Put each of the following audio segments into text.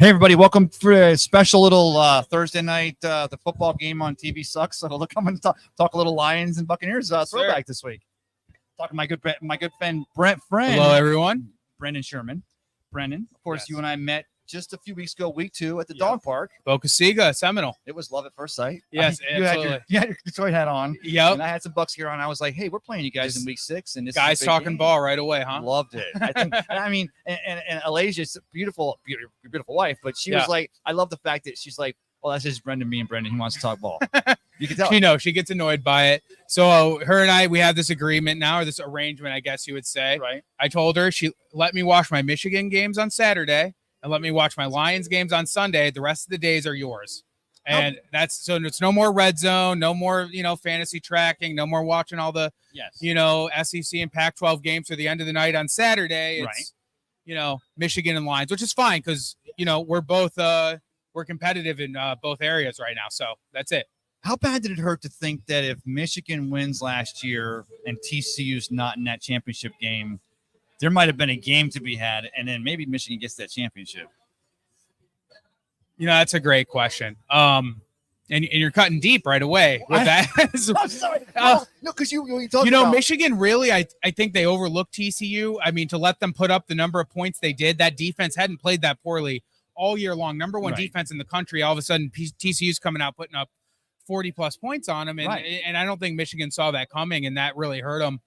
Hey, everybody. Welcome for a special little Thursday night. The football game on TV sucks. So look, I'm going to talk a little Lions and Buccaneers throwback this week. Talking to my good friend, Hello, everyone. Brendan Sherman. Brendan, of course, Yes. You and I met just a few weeks ago, week 2 at the dog park. Boca Chica, Seminole. It was love at first sight. Yes, you had your Detroit hat on. Yep. And I had some Bucks gear on. I was like, hey, we're playing you guys in week 6. And this guys is a big talking game. ball right away, huh? Loved it. I think. I mean, and Alasia's beautiful wife, but she was like, I love the fact that she's like, well, that's just Brendan, me and Brendan. He wants to talk ball. You can tell. She gets annoyed by it. So her and I, we have this agreement now, or this arrangement, I guess you would say. Right. I told her she let me watch my Michigan games on Saturday and let me watch my Lions games on Sunday. The rest of the days are yours. And that's so it's no more red zone, no more, fantasy tracking, no more watching all the, SEC and Pac-12 games for the end of the night on Saturday. It's, Michigan and Lions, which is fine because, we're both, we're competitive in both areas right now. So that's it. How bad did it hurt to think that if Michigan wins last year and TCU's not in that championship game, there might have been a game to be had, and then maybe Michigan gets that championship? That's a great question. And you're cutting deep right away with that. I'm sorry. No, because you talked about Michigan really, I think they overlooked TCU. I mean, to let them put up the number of points they did, that defense hadn't played that poorly all year long. Number one defense in the country. All of a sudden, TCU's coming out putting up 40-plus points on them, and I don't think Michigan saw that coming, and that really hurt them.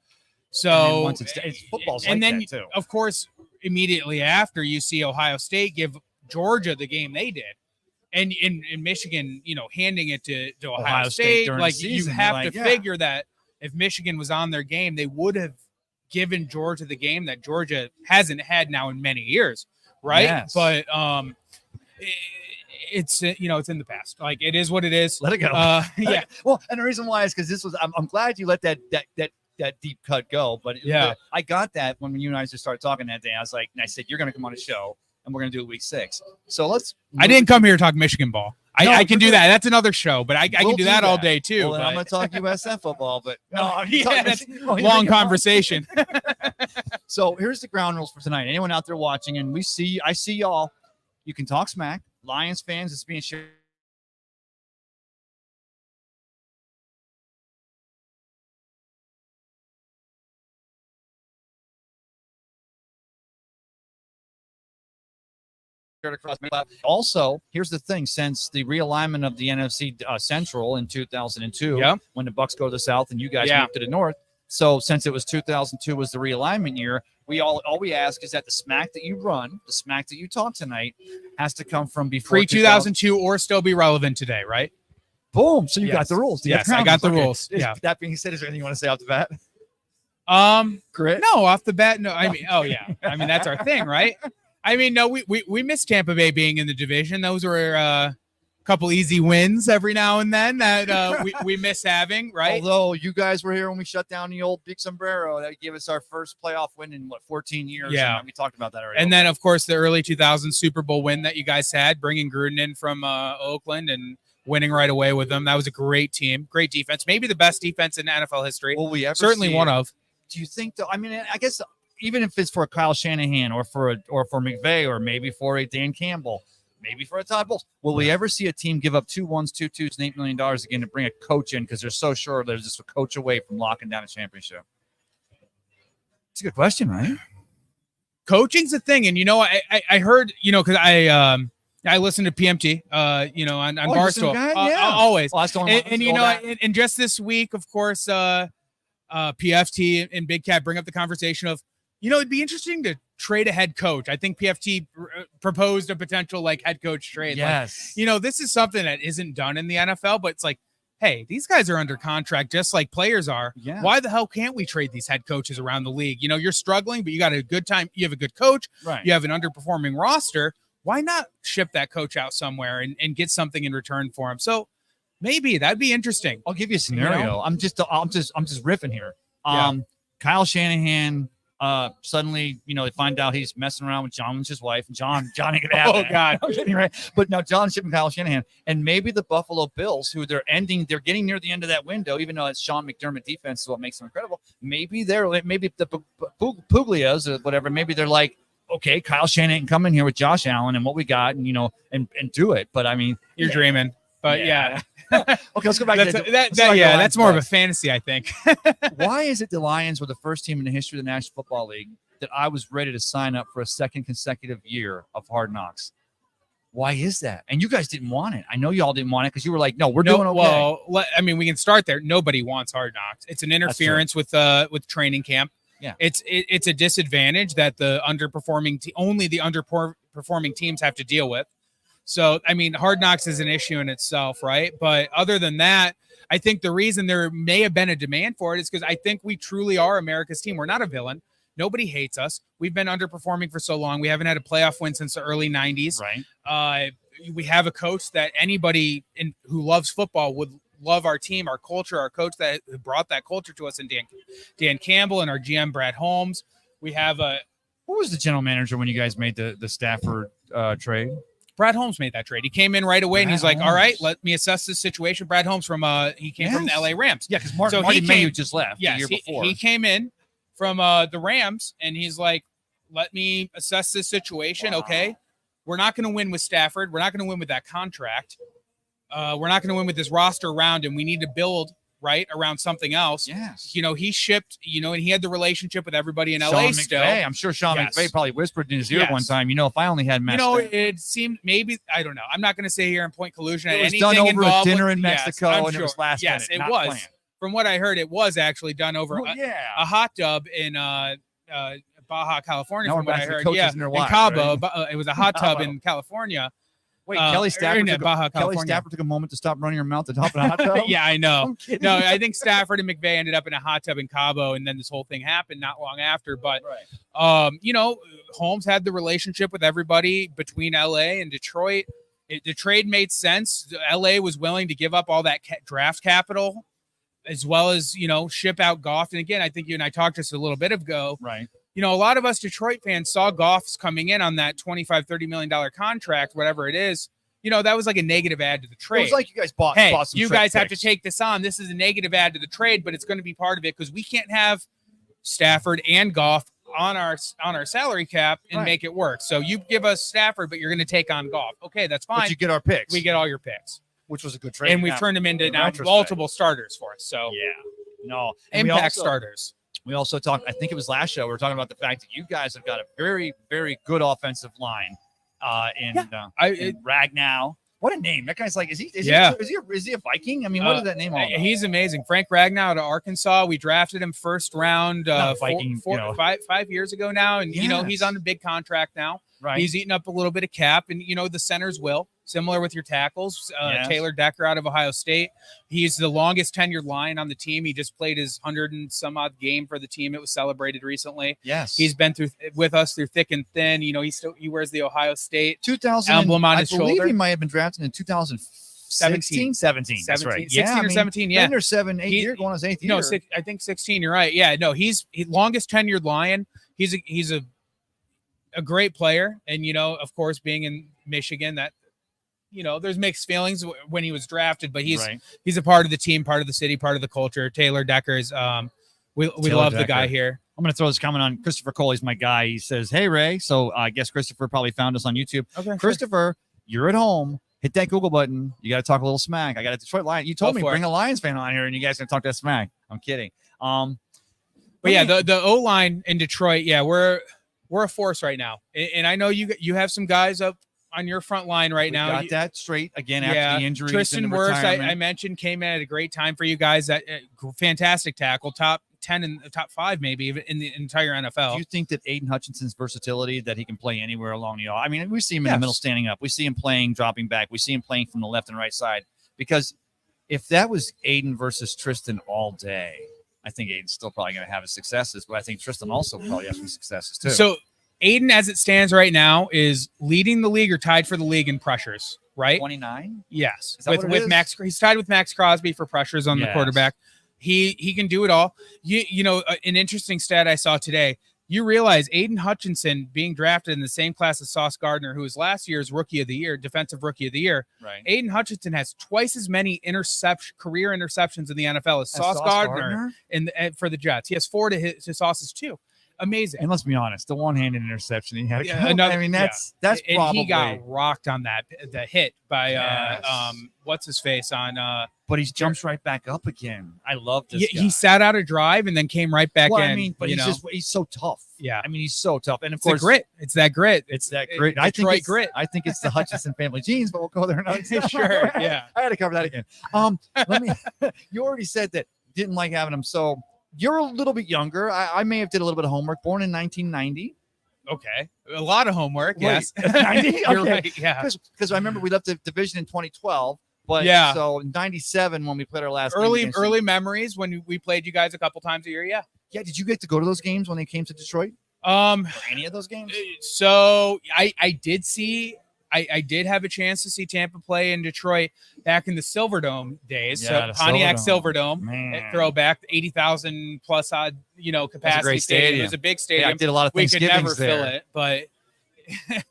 So once it's football's and like then, that too. Of course, immediately after, you see Ohio State give Georgia the game they did. And in Michigan, handing it to Ohio State like season, you have to figure that if Michigan was on their game, they would have given Georgia the game that Georgia hasn't had now in many years, right? Yes. But it's it's in the past. Like, it is what it is. Let it go. Yeah. Well, and the reason why is because this was. I'm glad you let that deep cut go. But I got that when you and I just started talking that day. I was like, and I said, you're going to come on the show. And we're going to do it week 6. So let's. I didn't come here to talk Michigan ball. I can do that. That's another show, but I can do that all day too. Well, then I'm going to talk USF football, but no, that's long conversation. So here's the ground rules for tonight. Anyone out there watching, and I see y'all. You can talk smack. Lions fans, it's being shared. Also, here's the thing: since the realignment of the NFC Central in 2002, when the Bucks go to the South and you guys move to the North, so since it was 2002 was the realignment year, all we ask is that the smack that you run, the smack that you talk tonight, has to come from before pre-2002 or still be relevant today, right? Boom! So you got the rules. Yes, I got the rules. Yeah. That being said, is there anything you want to say off the bat? Grit? No, off the bat, no. I mean, that's our thing, right? I mean, no, we miss Tampa Bay being in the division. Those were a couple easy wins every now and then that we miss having, right? Although you guys were here when we shut down the old Big Sombrero, that gave us our first playoff win in 14 years. Yeah, and we talked about that already. And then, of course, the early 2000s Super Bowl win that you guys had, bringing Gruden in from Oakland and winning right away with them. That was a great team, great defense, maybe the best defense in NFL history. Will we ever certainly one of? Do you think though? I mean, I guess. Even if it's for Kyle Shanahan or for McVay or maybe for a Dan Campbell, maybe for a Todd Bowles, will we ever see a team give up 2 1s, 2 2s, and $8 million again to bring a coach in because they're so sure they're just a coach away from locking down a championship? It's a good question, right? Coaching's a thing, and I heard because I listen to PMT, on Barstool, always. Well, and just this week, of course. PFT and Big Cat bring up the conversation of, it'd be interesting to trade a head coach. I think PFT proposed a potential head coach trade. Yes. This is something that isn't done in the NFL, but it's like, hey, these guys are under contract just like players are. Yeah. Why the hell can't we trade these head coaches around the league? You're struggling, but you got a good time. You have a good coach. Right. You have an underperforming roster. Why not ship that coach out somewhere and get something in return for him? So maybe that'd be interesting. I'll give you a scenario. I'm just riffing here. Kyle Shanahan suddenly, they find out he's messing around with John Lynch's wife. John ain't gonna have that. God. I'm kidding, right? But now John's shipping Kyle Shanahan, and maybe the Buffalo Bills, who they're getting near the end of that window, even though it's Sean McDermott defense is what makes them incredible. Maybe the Puglias or whatever, maybe they're like, okay, Kyle Shanahan can come in here with Josh Allen and what we got, and and do it. But I mean, you're dreaming. But yeah. Okay, let's go back to that's more of a fantasy, I think. Why is it the Lions were the first team in the history of the National Football League that I was ready to sign up for a second consecutive year of Hard Knocks? Why is that? And you guys didn't want it. I know y'all didn't want it because you were like, no, we're doing okay. Well, I mean, we can start there. Nobody wants Hard Knocks. It's an interference with training camp. Yeah, it's a disadvantage that the only the underperforming teams have to deal with. So, I mean, Hard Knocks is an issue in itself, right? But other than that, I think the reason there may have been a demand for it is because I think we truly are America's team. We're not a villain. Nobody hates us. We've been underperforming for so long. We haven't had a playoff win since the early 90s. Right. We have a coach that anybody who loves football would love our team, our culture, our coach that brought that culture to us, and Dan Campbell and our GM Brad Holmes. We have who was the general manager when you guys made the Stafford trade? Brad Holmes made that trade. He came in right away and he's like, all right, let me assess this situation. Brad Holmes from the LA Rams. Yeah, because Marty Mayhew just left the year before. He came in from the Rams and he's like, let me assess this situation. Wow. Okay. We're not going to win with Stafford. We're not going to win with that contract. We're not going to win with this roster around him. We need to build around something else. Yes. He shipped, and he had the relationship with everybody in LA still. I'm sure Sean McVay probably whispered in his ear one time, if I only had Mexico. It seemed maybe, I don't know. I'm not going to say here and point collusion at anything done over involved a dinner in Mexico and sure. It was last minute. Yes, it was. Planned. From what I heard, it was actually done over a hot tub in Baja, California. From what I heard, in Cabo. Right? It was a hot tub in California. Wait, Kelly Stafford took a moment to stop running her mouth to hop in a hot tub? Yeah, I know. No, I think Stafford and McVay ended up in a hot tub in Cabo, and then this whole thing happened not long after. But, Holmes had the relationship with everybody between LA and Detroit. The trade made sense. LA was willing to give up all that draft capital as well as, ship out Goff. And again, I think you and I talked just a little bit ago. Right. A lot of us Detroit fans saw Goff's coming in on that $25-30 million contract, whatever it is. That was like a negative add to the trade. It was like you guys bought some you guys have to take this on. This is a negative add to the trade, but it's going to be part of it because we can't have Stafford and Goff on our salary cap and make it work. So you give us Stafford, but you're going to take on Goff. Okay, that's fine. But you get our picks. We get all your picks. Which was a good trade. And we've turned them into now multiple starters for us. So impact starters. We also talked, I think it was last show, we were talking about the fact that you guys have got a very, very good offensive line in Ragnow. What a name. That guy's like, is he a Viking? I mean, what is that name all about? He's amazing. Frank Ragnow to Arkansas. We drafted him first round 5 years ago now. And, he's on a big contract now. Right. He's eating up a little bit of cap. And, the centers will. Similar with your tackles, Taylor Decker out of Ohio State. He's the longest tenured line on the team. He just played his 100 and some odd game for the team. It was celebrated recently. Yes, he's been with us through thick and thin. He wears the Ohio State 2000 emblem on his shoulder. I believe he might have been drafted in 2017. That's right. 16 or 17. Yeah, under 7, 8 years, going on his 8th year. No, I think 16. You're right. Yeah, no, he's longest tenured Lion. He's a great player, and of course, being in Michigan, that. There's mixed feelings when he was drafted, but he's a part of the team, part of the city, part of the culture. Taylor Decker is we love the guy here. I'm going to throw this comment on Christopher Cole. He's my guy. He says, "Hey Ray." So I guess Christopher probably found us on YouTube. Okay, Christopher, you're at home. Hit that Google button. You got to talk a little smack. I got a Detroit Lion. You told me bring a Lions fan on here, and you guys can talk that smack. I'm kidding. But yeah, the O line in Detroit. Yeah, we're a force right now, and I know you have some guys up on your front line right now. Got that straight again after the injuries. Tristan Wirfs, I mentioned, came in at a great time for you guys. That fantastic tackle, top 10 and top 5 maybe in the entire NFL. Do you think that Aiden Hutchinson's versatility, that he can play anywhere along the aisle? I mean, we see him in the middle standing up. We see him playing dropping back. We see him playing from the left and right side. Because if that was Aiden versus Tristan all day, I think Aiden's still probably going to have his successes, but I think Tristan also probably has some successes too. So Aiden, as it stands right now, is leading the league or tied for the league in pressures, right? 29? Yes. With Max, he's tied with Max Crosby for pressures on the quarterback. He can do it all. An interesting stat I saw today. You realize Aiden Hutchinson being drafted in the same class as Sauce Gardner, who was last year's Rookie of the Year, Defensive Rookie of the Year. Right. Aiden Hutchinson has twice as many career interceptions in the NFL as Sauce Gardner for the Jets. He has 4 to Sauce's 2. amazing. And let's be honest, the one-handed interception he had. Yeah, another, I mean, that's and probably. He got rocked on the hit by Yes. what's his face on. But he jumps right back up again. I love this guy. He sat out a drive and then came right back in. I mean, but he's so tough. Yeah, I mean, he's so tough, and of it's course, the grit. It's that grit. It's that grit. Detroit grit. I think it's the Hutchinson family genes, but we'll go there another time. Sure. Yeah. I had to cover that again. Let me. You already said that didn't like having him, so you're a little bit younger. I may have did a little bit of homework. Born in 1990. Okay, a lot of homework. Wait, Yes, 90? You're Okay. right. Yeah, because I remember we left the division in 2012. But yeah, so in 97 when we played our last early memories when we played you guys a couple times a year. Yeah. Did you get to go to those games when they came to Detroit? Or any of those games? So I did see. I did have a chance to see Tampa play in Detroit back in the Silverdome days. Yeah, so Pontiac Silverdome. Silverdome, throwback, 80,000 plus odd, capacity great stadium. It was a big stadium. I did a lot of we could Thanksgivings never there. Fill it, but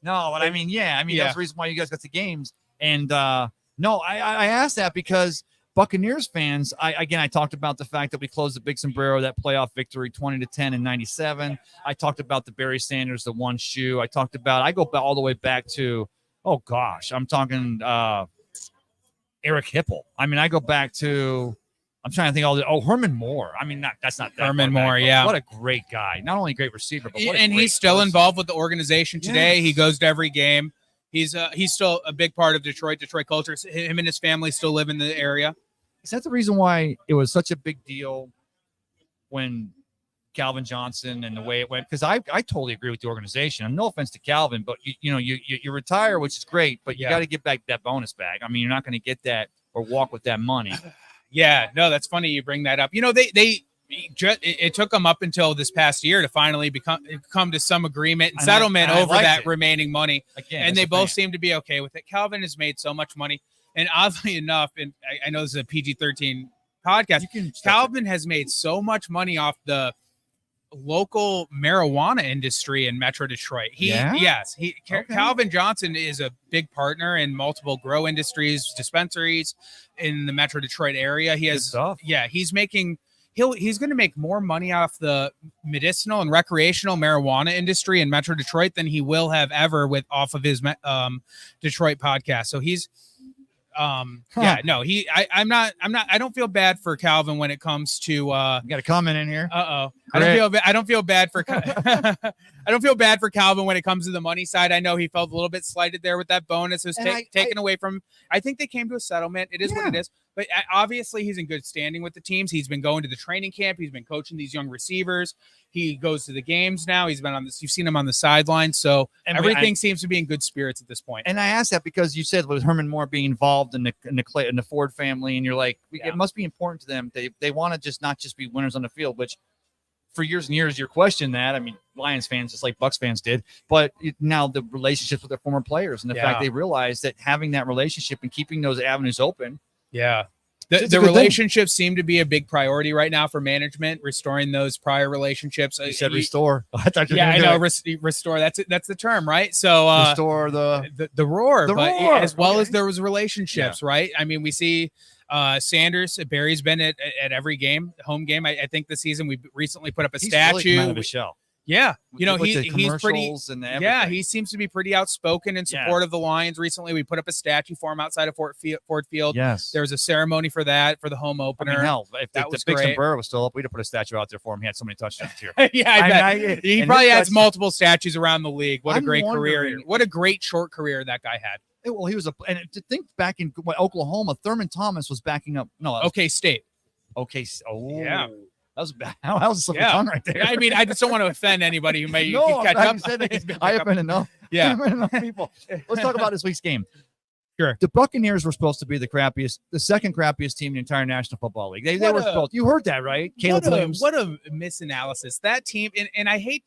no, but I mean, that's the reason why you guys got the games. And no, I asked that because Buccaneers fans, I talked about the fact that we closed the Big Sombrero, that playoff victory 20-10 in 97. I talked about the Barry Sanders, the one shoe. I go all the way back to, oh gosh, I'm talking Eric Hipple. I mean, I go back to, I'm trying to think Herman Moore. I mean, that's not that Herman far back, Moore, yeah. What a great guy. Not only a great receiver, but what a and great he's still person. involved with the organization today. Yes. He goes to every game. He's still a big part of Detroit culture. Him and his family still live in the area. Is that the reason why it was such a big deal when Calvin Johnson and the way it went? Because I totally agree with the organization. And no offense to Calvin, but you retire, which is great, but you got to get back that bonus bag. I mean, you're not going to get that or walk with that money. Yeah, no, that's funny you bring that up. It took them up until this past year to finally come to some agreement and settlement over that remaining money. Again, and they both seem to be okay with it. Calvin has made so much money. And oddly enough, and I know this is a PG-13 podcast, Calvin has made so much money off the local marijuana industry in Metro Detroit. Calvin Johnson is a big partner in multiple grow industries, dispensaries in the Metro Detroit area. He's going to make more money off the medicinal and recreational marijuana industry in Metro Detroit than he will have ever off of his Detroit podcast. So he's I don't feel bad for Calvin when it comes to you got a comment in here. I don't feel bad for I don't feel bad for Calvin when it comes to the money side. I know he felt a little bit slighted there with that bonus. It was taken away from him. I think they came to a settlement. It is what it is. But obviously he's in good standing with the teams. He's been going to the training camp. He's been coaching these young receivers. He goes to the games now. He's been on this. You've seen him on the sideline. So everything seems to be in good spirits at this point. And I asked that because you said with Herman Moore being involved in the Ford family, and you're like, it must be important to them. They want to not just be winners on the field, which for years and years, you questioned that. I mean, Lions fans, just like Bucs fans did, but now the relationships with their former players and the fact they realize that having that relationship and keeping those avenues open. Yeah. The relationships seem to be a big priority right now for management, restoring those prior relationships. You said restore. I know. Restore. That's the term, right? So restore the roar, roar. As well as there was relationships, right? I mean, we see Sanders, Barry's been at every game, home game. I think this season we recently put up a statue. Really come out of his shell. Yeah, he's pretty. He seems to be pretty outspoken in support of the Lions. Recently, we put up a statue for him outside of Ford Field. Yes, there was a ceremony for that for the home opener. I mean, hell, if the Big Sombrero was still up, we'd have put a statue out there for him. He had so many touchdowns here. I bet he probably has multiple statues around the league. What a great career! What a great short career that guy had. Well, he was and to think back in Oklahoma, Thurman Thomas was backing up. OK State. OK. Oh, yeah. That was bad. That was a slip of tongue right there. I mean, I just don't want to offend anybody who may catch up. I have been enough. Yeah. I have been enough people. Let's talk about this week's game. Sure. The Buccaneers were supposed to be the second crappiest team in the entire National Football League. They were supposed. You heard that, right? Caleb Williams. What a misanalysis. That team, and I hate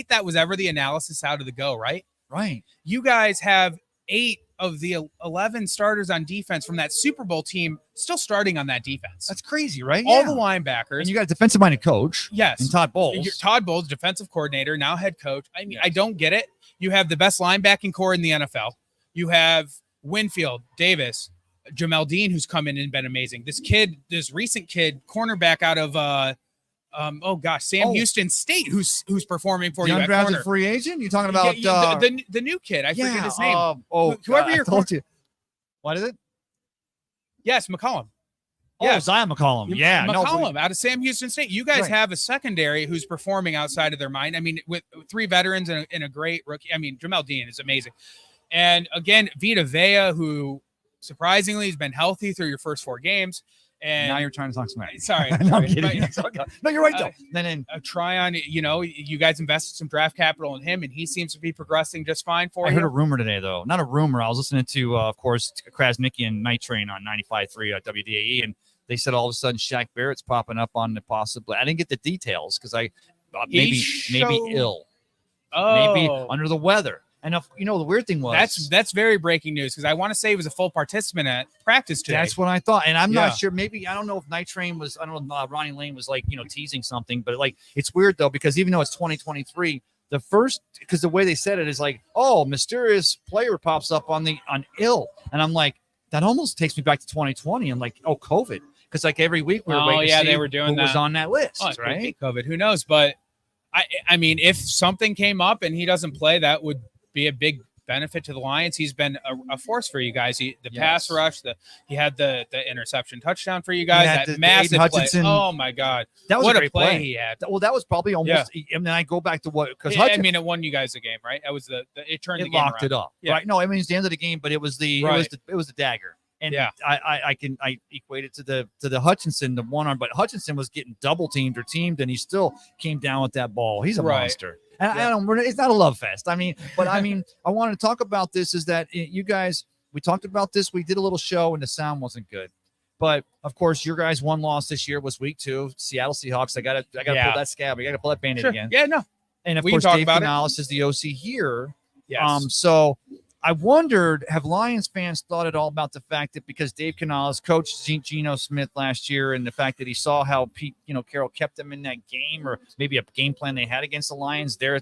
that was ever the analysis out of the go, right? Right. You guys have 8 of the 11 starters on defense from that Super Bowl team still starting on that defense. That's crazy, right? All the linebackers. And you got a defensive-minded coach. Yes. And Todd Bowles. Todd Bowles, defensive coordinator, now head coach. I mean, I don't get it. You have the best linebacking core in the NFL. You have Winfield, Davis, Jamel Dean, who's come in and been amazing. This recent kid, cornerback out of Sam Houston State, who's performing for the you at undrafted corner. free agent. You talking about the new kid? I forget his name. Whoever you told you. What is it? Yes, McCollum. Yeah, Zion McCollum. Yeah, McCollum out of Sam Houston State. You guys have a secondary who's performing outside of their mind. I mean, with 3 veterans and a great rookie. I mean, Jamel Dean is amazing. And again, Vita Vea, who surprisingly has been healthy through your first 4 games. And now you're trying to talk smack. Sorry. No, I'm kidding. No, you're right, though. Then Tryon, you guys invested some draft capital in him, and he seems to be progressing just fine for you. I heard a rumor today, though. Not a rumor. I was listening to, of course, Krasnicki and Night Train on 95.3 WDAE, and they said all of a sudden Shaq Barrett's popping up on the possibly. I didn't get the details because maybe ill, maybe under the weather. And the weird thing was that's very breaking news because I want to say he was a full participant at practice today. That's what I thought, and I'm not sure. Maybe I don't know if Night Train was. I don't know. Ronnie Lane was teasing something, but it's weird though because even though it's 2023, because the way they said it is mysterious player pops up on ill, and I'm like that almost takes me back to 2020. I'm like COVID because every week we were waiting to see they were doing who was on that list, right? COVID, who knows? But I mean, if something came up and he doesn't play, that would be a big benefit to the Lions. He's been a force for you guys. Pass rush, he had the interception touchdown for you guys. That massive play. Oh my God, that was what a great play he had. Well, that was probably almost. I mean, I go back to what because it won you guys the game, right? That was it turned the game locked around. It up, right? No, I mean it's the end of the game, but it was the dagger. And I equate it to the Hutchinson, the one arm, but Hutchinson was getting double teamed or teamed, and he still came down with that ball. He's a monster. And it's not a love fest. I mean, I wanted to talk about this is that you guys, we talked about this. We did a little show and the sound wasn't good, but of course your guys' one loss this year was week 2, Seattle Seahawks. I gotta pull that scab. I gotta pull that Band-Aid again. Yeah, no. And of course, Dave Canales is the OC here. Yes. So I wondered, have Lions fans thought at all about the fact that because Dave Canales coached Geno Smith last year and the fact that he saw how Pete, Carroll kept them in that game or maybe a game plan they had against the Lions there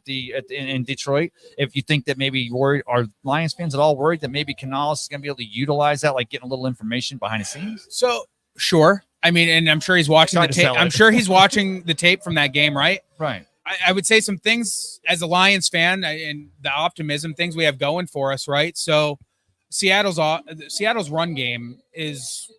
in Detroit, if you think that maybe are Lions fans at all worried that maybe Canales is going to be able to utilize that, like getting a little information behind the scenes? So, sure. I mean, and I'm sure he's watching the tape. I'm sure he's watching the tape from that game, right? Right. I would say some things as a Lions fan and the optimism, things we have going for us, right? So Seattle's run game is,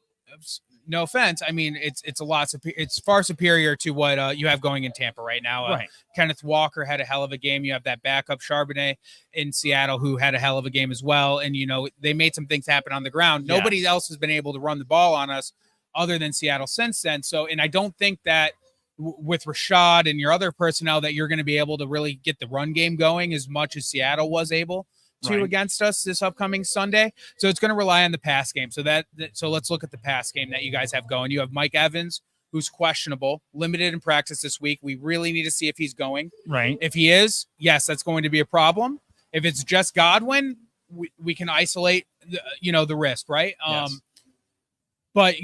no offense, I mean it's it's far superior to what you have going in Tampa right now. Right. Kenneth Walker had a hell of a game. You have that backup Charbonnet in Seattle who had a hell of a game as well, and they made some things happen on the ground. Yes. Nobody else has been able to run the ball on us other than Seattle since then. So, and I don't think that with Rashad and your other personnel that you're going to be able to really get the run game going as much as Seattle was able to against us this upcoming Sunday. So it's going to rely on the pass game. So let's look at the pass game that you guys have going. You have Mike Evans, who's questionable, limited in practice this week. We really need to see if he's going. Right. If he is, yes, that's going to be a problem. If it's just Godwin, we can isolate the risk, right? Yes. But,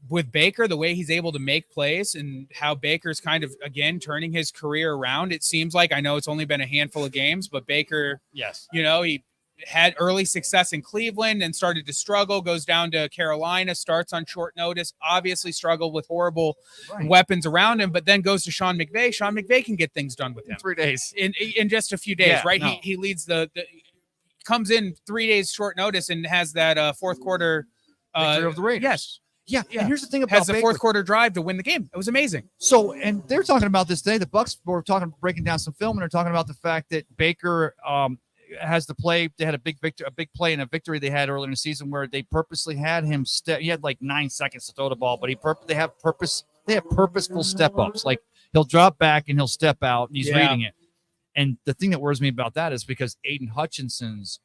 with Baker, the way he's able to make plays and how Baker's kind of, again, turning his career around, it seems like, I know it's only been a handful of games, but Baker, yes, he had early success in Cleveland and started to struggle, goes down to Carolina, starts on short notice, obviously struggled with horrible weapons around him, but then goes to Sean McVay. Sean McVay can get things done with him. In 3 days. In just a few days, right? No. He leads comes in 3 days short notice and has that fourth quarter victory of the Raiders. Yes. Yeah. And here's the thing about the fourth quarter drive to win the game. It was amazing. So, and they're talking about this today. The Bucs were breaking down some film, and they're talking about the fact that Baker has the play. They had a big play in a victory they had earlier in the season where they purposely had him step. He had like 9 seconds to throw the ball, but they have purposeful step ups. Like he'll drop back and he'll step out, and he's reading it. And the thing that worries me about that is because Aiden Hutchinson's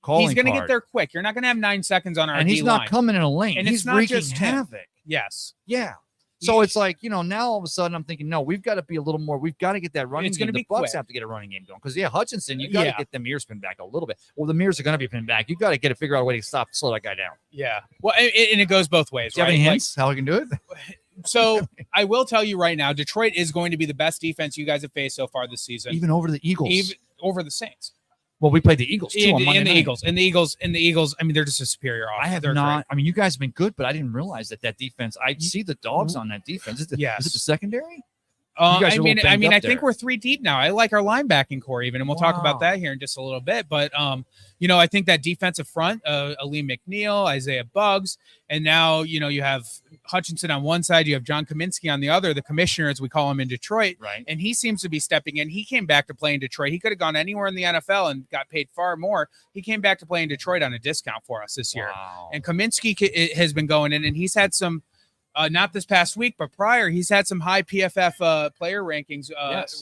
he's going to get there quick. You're not going to have 9 seconds on our and he's D-line. not coming in a lane. And he's it's not wreaking just havoc. Yes. Yeah. So it's like, now all of a sudden I'm thinking, no, we've got to be a little more. We've got to get that running game. The Bucs have to get a running game going because Hutchinson, you got to get them ears pinned back a little bit. Well, the mirrors are going to be pinned back. You got to figure out a way to slow that guy down. Yeah. Well, and it goes both ways. Do you have any hints how we can do it? So I will tell you right now, Detroit is going to be the best defense you guys have faced so far this season, even over the Eagles, even over the Saints. Well, we played the Eagles too on Monday night. And the Eagles. I mean, they're just a superior offense. I have not. I mean, you guys have been good, but I didn't realize that defense. I see the dogs on that defense. Is it the secondary? guys are a little I banged up think there. we're 3 deep now. I like our linebacking core even, and we'll talk about that here in just a little bit. But I think that defensive front, Ali McNeil, Isaiah Buggs, and now you have Hutchinson on one side, you have John Kaminsky on the other, the commissioner as we call him in Detroit, right? And he seems to be stepping in. He came back to play in Detroit. He could have gone anywhere in the NFL and got paid far more. He came back to play in Detroit on a discount for us this year. And Kaminsky has been going in, and he's had some. Not this past week, but prior, he's had some high PFF player rankings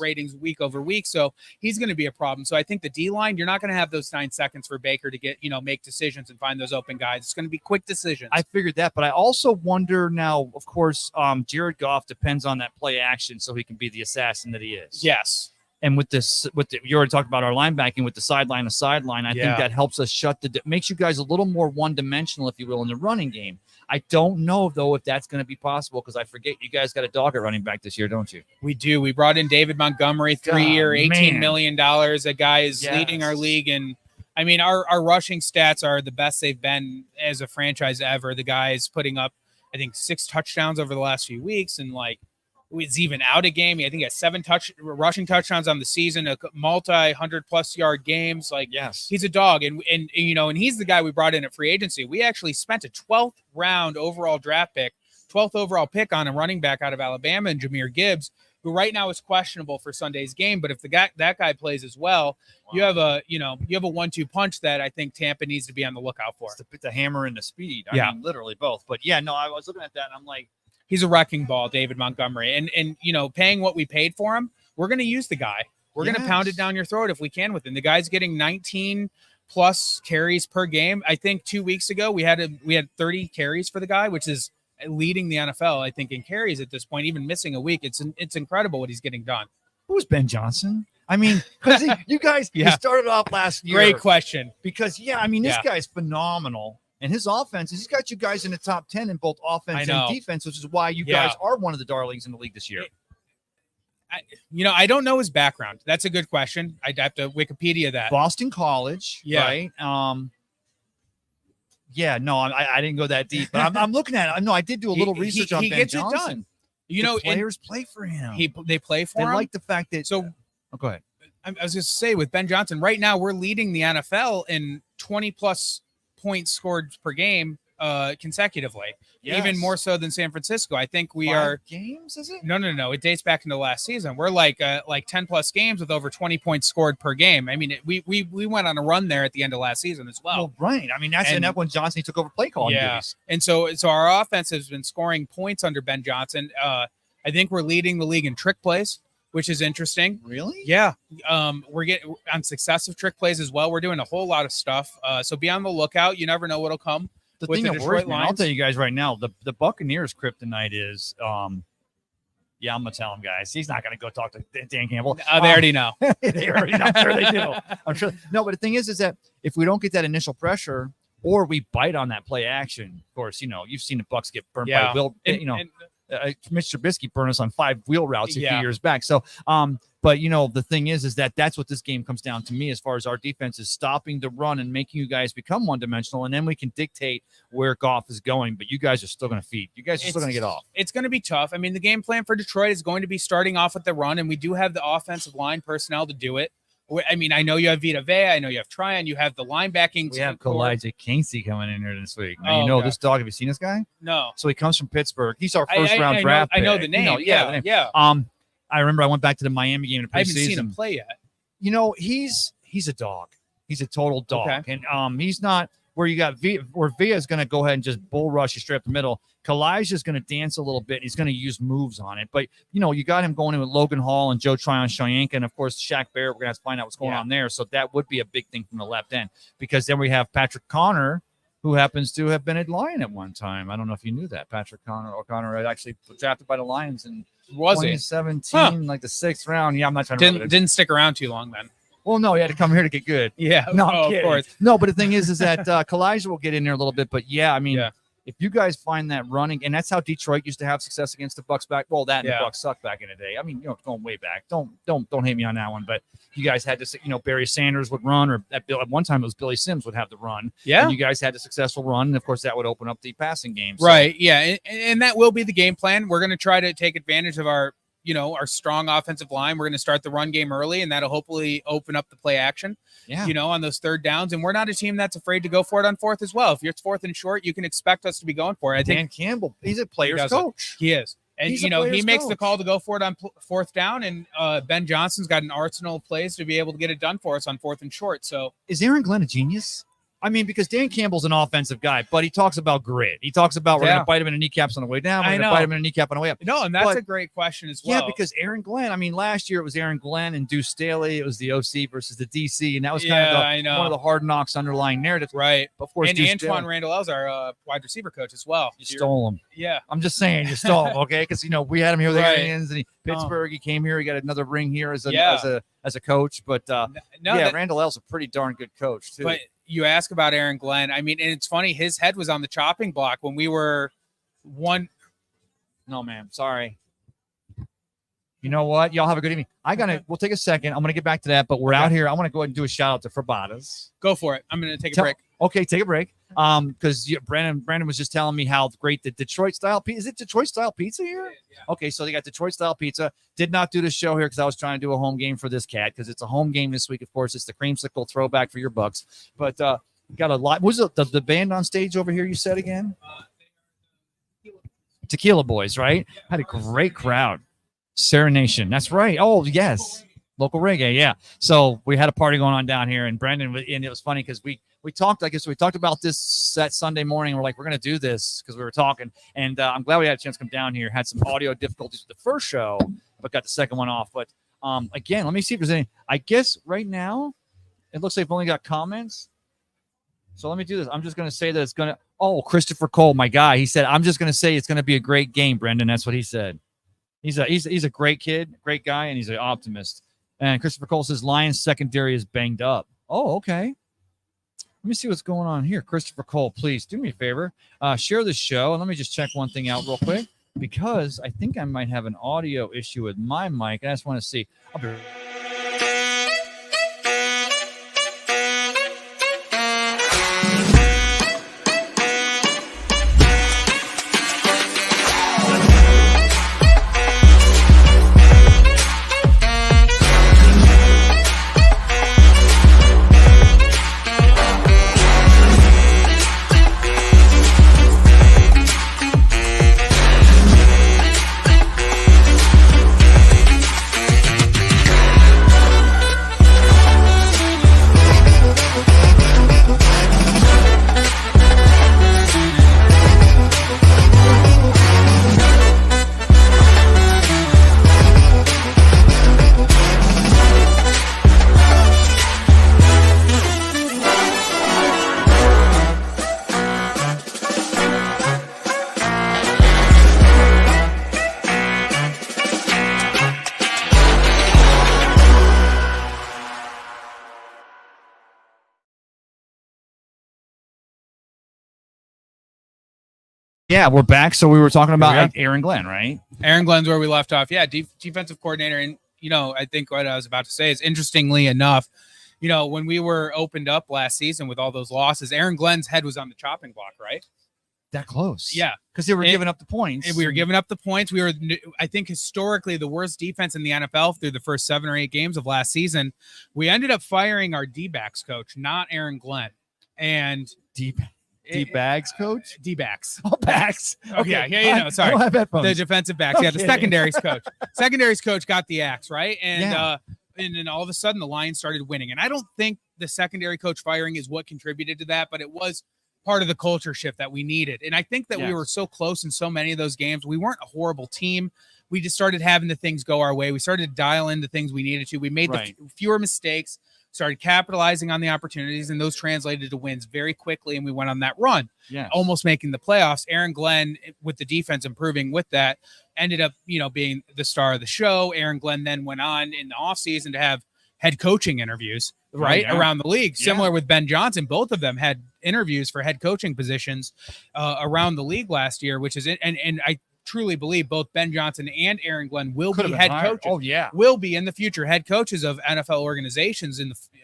ratings week over week. So he's going to be a problem. So I think the D line, you're not going to have those 9 seconds for Baker to get, make decisions and find those open guys. It's going to be quick decisions. I figured that, but I also wonder now, of course, Jared Goff depends on that play action so he can be the assassin that he is. Yes. And you already talked about our linebacking with the sideline to sideline. I think that helps us makes you guys a little more one-dimensional, if you will, in the running game. I don't know, though, if that's going to be possible because I forget you guys got a dog at running back this year, don't you? We do. We brought in David Montgomery, 3-year, $18 million. A guy is leading our league. And, I mean, our rushing stats are the best they've been as a franchise ever. The guy is putting up, I think, 6 touchdowns over the last few weeks. And, was even out a game. I think he has 7 rushing touchdowns on the season, a multi-100+ yard games. He's a dog, and he's the guy we brought in at free agency. We actually spent a 12th round overall draft pick, 12th overall pick on a running back out of Alabama, and Jahmyr Gibbs, who right now is questionable for Sunday's game. But if that guy plays as well, you have a 1-2 punch that I think Tampa needs to be on the lookout for. It's the hammer and the speed. I mean, literally both. But I was looking at that and I'm like, he's a wrecking ball, David Montgomery. And paying what we paid for him, we're going to use the guy. We're going to pound it down your throat if we can with him. The guy's getting 19 plus carries per game. I think 2 weeks ago we had 30 carries for the guy, which is leading the NFL, I think, in carries at this point, even missing a week. It's incredible what he's getting done. Who's Ben Johnson? I mean, because you guys you started off last year. Great question. Because, this guy's phenomenal. And his offense, he's got you guys in the top 10 in both offense and defense, which is why you guys are one of the darlings in the league this year. I don't know his background. That's a good question. I'd have to Wikipedia that. Boston College, right? I didn't go that deep, but I'm looking at it. No, I did do a little research on Ben Johnson. It done. Players play for him. They play for him. They like the fact that. So, go ahead. I was going to say with Ben Johnson, right now we're leading the NFL in 20+ points scored per game consecutively, even more so than San Francisco. I think we 5 games, is it? No. It dates back into last season. We're like 10+ games with over 20 points scored per game. I mean, we went on a run there at the end of last season as well. Right. I mean, that's when Johnson took over play calling duties. And so our offense has been scoring points under Ben Johnson. I think we're leading the league in trick plays, which is interesting. Really? Yeah. We're getting on successive trick plays as well. We're doing a whole lot of stuff. So be on the lookout. You never know what'll come. The thing that worries me, I'll tell you guys right now, the Buccaneers kryptonite is, I'm going to tell him, guys, he's not going to go talk to Dan Campbell. They already know. They already know. I'm sure they do. I'm sure. No, but the thing is that if we don't get that initial pressure or we bite on that play action, of course, you've seen the Bucs get burned by Will, Mr. Trubisky burned us on 5 wheel routes a few years back. So, but the thing is that that's what this game comes down to me as far as our defense is stopping the run and making you guys become one-dimensional, and then we can dictate where Goff is going. But you guys are still going to feed. You guys are still going to get off. It's going to be tough. I mean, the game plan for Detroit is going to be starting off with the run, and we do have the offensive line personnel to do it. I mean, I know you have Vita Vea. I know you have Tryon. You have the linebacking. We have Elijah Casey coming in here this week. Now, this dog. Have you seen this guy? No. So he comes from Pittsburgh. He's our first-round draft pick. I know the name. The name. I remember I went back to the Miami game in the preseason. I haven't seen him play yet. He's a dog. He's a total dog. Okay. And he's not where you got where Via's going to go ahead and just bull rush you straight up the middle. Kalijah's going to dance a little bit. He's going to use moves on it. But, you got him going in with Logan Hall and Joe Tryon-Shoyinka. And, of course, Shaq Barrett, we're going to have to find out what's going on there. So that would be a big thing from the left end. Because then we have Patrick Connor, who happens to have been a Lion at one time. I don't know if you knew that. Patrick O'Connor actually drafted by the Lions in 2017, like the 6th round. Yeah, I'm not trying to didn't stick around too long then. Well, no, he had to come here to get good. Yeah, no, of course. No, but the thing is that Kalijah will get in there a little bit. But if you guys find that running, and that's how Detroit used to have success against the Bucs back. Well, and the Bucs sucked back in the day. I mean, going way back. Don't hate me on that one. But you guys had to, Barry Sanders would run, or at one time it was Billy Sims would have the run. Yeah. And you guys had a successful run, and of course that would open up the passing game. So. Right. Yeah, and that will be the game plan. We're going to try to take advantage of our our strong offensive line. We're going to start the run game early, and that'll hopefully open up the play action, on those third downs. And we're not a team that's afraid to go for it on fourth as well. If it's fourth and short, you can expect us to be going for it. I think Dan Campbell, he's a player's coach. He is. And, he makes the call to go for it on fourth down, and Ben Johnson's got an arsenal of plays to be able to get it done for us on fourth and short. So is Aaron Glenn a genius? I mean, because Dan Campbell's an offensive guy, but he talks about grit. He talks about we're going to bite him in the kneecaps on the way down. We're going to bite him in the kneecap on the way up. No, and that's a great question as well. Yeah, because Aaron Glenn, I mean, last year it was Aaron Glenn and Deuce Staley. It was the OC versus the DC, and that was kind of one of the hard knocks underlying narratives. Right. But of course, and Antoine Randall is our wide receiver coach as well. You stole him. Yeah. I'm just saying you stole him, okay? Because, we had him here with the Indians, and Pittsburgh. He came here. He got another ring here as a coach. But, Randall L's a pretty darn good coach, too. But you ask about Aaron Glenn. I mean, and it's funny, his head was on the chopping block when we were one. No, ma'am. Sorry. You know what? Y'all have a good evening. We'll take a second. I'm going to get back to that, but we're out here. I want to go ahead and do a shout out to Frabadas. Go for it. I'm going to take a break. Okay, take a break. Because Brandon was just telling me how great the Detroit style pizza. Is it Detroit style pizza here? Yeah. Okay, so they got Detroit style pizza. Did not do the show here because I was trying to do a home game for this cat because it's a home game this week. Of course, it's the creamsicle throwback for your Bucks. But got a lot. Was it the band on stage over here? You said again? Tequila Boys, right? Had a great crowd. Serenation. That's right. Oh yes, local reggae. Yeah. So we had a party going on down here, and Brandon, and it was funny because we talked. I guess we talked about this that Sunday morning. We're like, we're going to do this because we were talking, and I'm glad we had a chance to come down here. Had some audio difficulties with the first show, but got the second one off. But again, let me see if there's any. I guess right now, it looks like we've only got comments. So let me do this. I'm just going to say that it's going to. Oh, Christopher Cole, my guy. He said, I'm just going to say it's going to be a great game, Brendan. That's what he said. He's a great kid, great guy, and he's an optimist. And Christopher Cole says Lions secondary is banged up. Oh, okay. Let me see what's going on here. Christopher Cole, please do me a favor. Share the show. And let me just check one thing out real quick because I think I might have an audio issue with my mic. I just want to see. I'll be Yeah, we're back. So we were talking about Aaron Glenn, right? Aaron Glenn's where we left off. Yeah, defensive coordinator. And, I think what I was about to say is, interestingly enough, when we were opened up last season with all those losses, Aaron Glenn's head was on the chopping block, right? That close. Yeah. Because they were giving up the points. We were giving up the points. We were, I think, historically the worst defense in the NFL through the first 7 or 8 games of last season. We ended up firing our D-backs coach, not Aaron Glenn. And D-bags coach? D-backs. Oh, backs. Okay. Yeah, sorry. I don't have headphones. The defensive backs. Okay. Yeah, the secondaries coach. Secondaries coach got the axe, right? And and then all of a sudden the Lions started winning. And I don't think the secondary coach firing is what contributed to that, but it was part of the culture shift that we needed. And I think that we were so close in so many of those games. We weren't a horrible team. We just started having the things go our way. We started to dial in the things we needed to. We made the fewer mistakes, started capitalizing on the opportunities, and those translated to wins very quickly, and we went on that run, almost making the playoffs. Aaron Glenn, with the defense improving with that, ended up, being the star of the show. Aaron Glenn then went on in the offseason to have head coaching interviews, around the league. Similar with Ben Johnson. Both of them had interviews for head coaching positions around the league last year, which is – and truly believe both Ben Johnson and Aaron Glenn will Could be have been head hired. coaches. Oh yeah. Will be in the future head coaches of NFL organizations.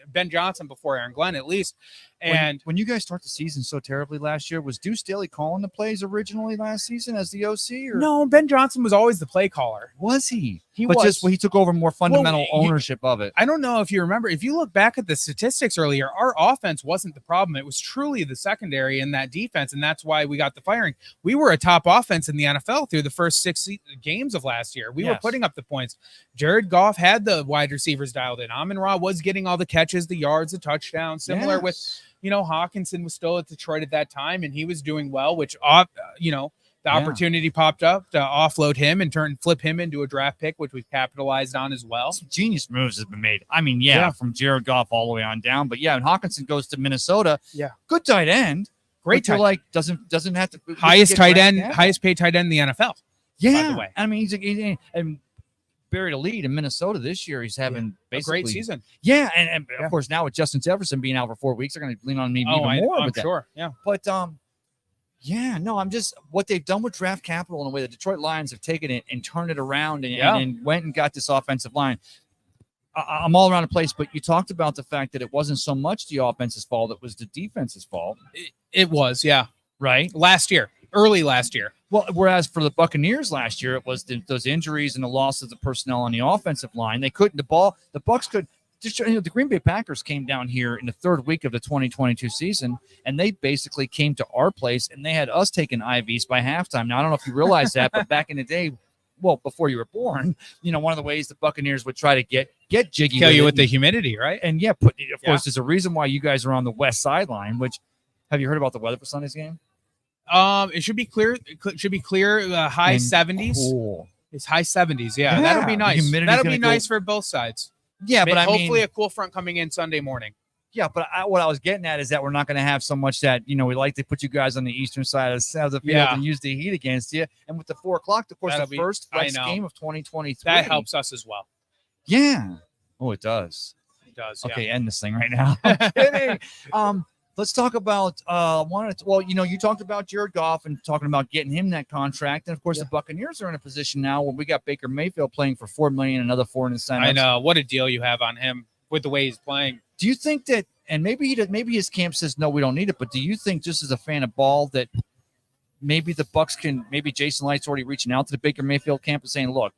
Ben Johnson before Aaron Glenn, at least. And when you guys start the season so terribly last year, was Deuce Staley calling the plays originally last season as the OC? Or no, Ben Johnson was always the play caller. was he? He but was. just when he took over more fundamental Well, ownership of it. I don't know if you remember, if you look back at the statistics earlier, our offense wasn't the problem. It was truly the secondary and that defense, and that's why we got the firing. We were a top offense in the NFL through the first 6 games of last year. We were putting up the points. Jared Goff had the wide receivers dialed in. Amon-Ra was getting all the catches, the yards, the touchdowns, similar with, Hawkinson was still at Detroit at that time, and he was doing well, which, the opportunity popped up to offload him and flip him into a draft pick, which we've capitalized on as well. Some genius moves have been made. I mean, from Jared Goff all the way on down. But and Hawkinson goes to Minnesota. Yeah. Good tight end. Great tight end. Doesn't have to highest paid tight end in the NFL. Yeah. By the way. I mean, he's and buried a lead in Minnesota this year. He's having basically a great season. Yeah, and of course now with Justin Jefferson being out for 4 weeks, they're going to lean on me even more. I'm sure. Yeah. But I'm just what they've done with draft capital in a way the Detroit Lions have taken it and turned it around and went and got this offensive line. I'm all around the place, but you talked about the fact that it wasn't so much the offense's fault; it was the defense's fault. It was, right. Early last year. Well, whereas for the Buccaneers last year, it was those injuries and the loss of the personnel on the offensive line. They couldn't. The Bucs could. The Green Bay Packers came down here in the third week of the 2022 season, and they basically came to our place, and they had us taking IVs by halftime. Now, I don't know if you realize that, but back in the day, well, before you were born, one of the ways the Buccaneers would try to get jiggy. Kill you with the humidity, right? And of course, there's a reason why you guys are on the west sideline, which, have you heard about the weather for Sunday's game? It should be clear. It should be clear. High 70s. Cool. It's high 70s. Yeah, that'll be nice. That'll be nice for both sides. Yeah, but hopefully a cool front coming in Sunday morning. Yeah, but what I was getting at is that we're not going to have so much that, we like to put you guys on the eastern side of the field and use the heat against you. And with the 4 o'clock, of course, the first flex game of 2023. That helps us as well. Yeah. Oh, it does. It does. Okay, end this thing right now. I'm kidding. Let's talk about you talked about Jared Goff and talking about getting him that contract. And of course, the Buccaneers are in a position now where we got Baker Mayfield playing for $4 million, another $4 in incentives. I know. What a deal you have on him with the way he's playing. Do you think that, and maybe his camp says no, we don't need it, but do you think, just as a fan of ball, that maybe the Bucs maybe Jason Light's already reaching out to the Baker Mayfield camp and saying, look,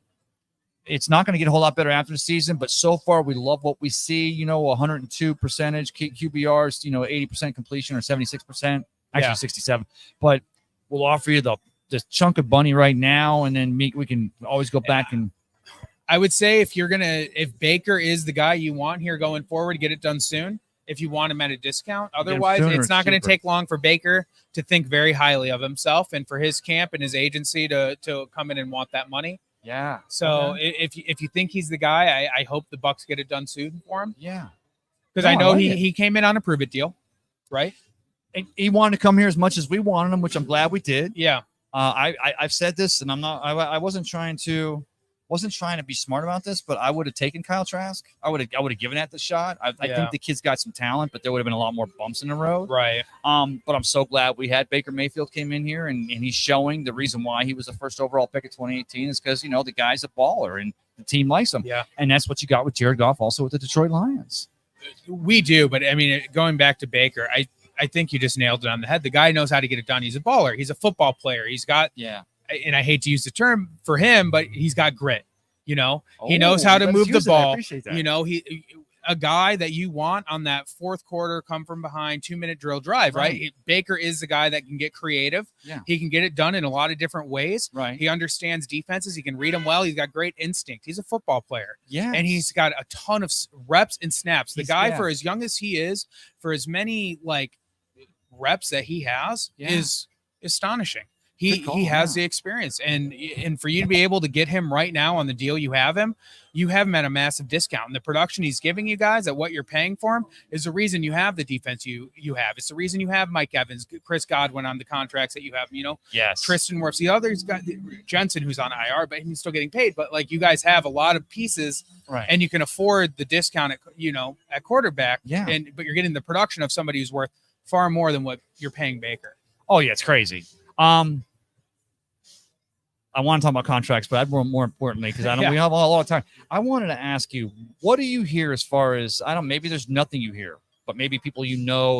it's not going to get a whole lot better after the season, but so far we love what we see. 102% QBRs, 80% completion or 76%, actually 67. But we'll offer you the chunk of money right now, and then we can always go back and. I would say if Baker is the guy you want here going forward, get it done soon. If you want him at a discount, otherwise it's not going to take long for Baker to think very highly of himself and for his camp and his agency to come in and want that money. Yeah. So if you think he's the guy, I hope the Bucs get it done soon for him. Yeah. Because I know he came in on a prove it deal, right? And he wanted to come here as much as we wanted him, which I'm glad we did. Yeah. I've said this, and I wasn't trying to be smart about this, but I would have taken Kyle Trask. I would have given that the shot. I think the kid's got some talent, but there would have been a lot more bumps in the road. Right. But I'm so glad we had Baker Mayfield came in here, and he's showing the reason why he was the first overall pick of 2018 is because, the guy's a baller and the team likes him. Yeah. And that's what you got with Jared Goff also with the Detroit Lions. We do, but I mean, going back to Baker, I think you just nailed it on the head. The guy knows how to get it done. He's a baller. He's a football player. He's got, and I hate to use the term for him, but he's got grit. He knows how to move the ball. A guy that you want on that fourth quarter, come from behind 2-minute drill drive, right? Baker is the guy that can get creative. Yeah. He can get it done in a lot of different ways. Right. He understands defenses. He can read them well. He's got great instinct. He's a football player. Yeah. And he's got a ton of reps and snaps. The guy, for as young as he is, for as many reps that he has, is astonishing. He has the experience, and for you to be able to get him right now on the deal you have him at a massive discount. And the production he's giving you guys at what you're paying for him is the reason you have the defense you have. It's the reason you have Mike Evans, Chris Godwin on the contracts that you have. Yes, Tristan Wirfs. The others got Jensen, who's on IR, but he's still getting paid. But you guys have a lot of pieces, right? And you can afford the discount at quarterback. Yeah, but you're getting the production of somebody who's worth far more than what you're paying Baker. Oh yeah, it's crazy. I want to talk about contracts, but more importantly, because I don't. Yeah. We have a lot of time. I wanted to ask you, what do you hear as far as maybe there's nothing you hear, but maybe people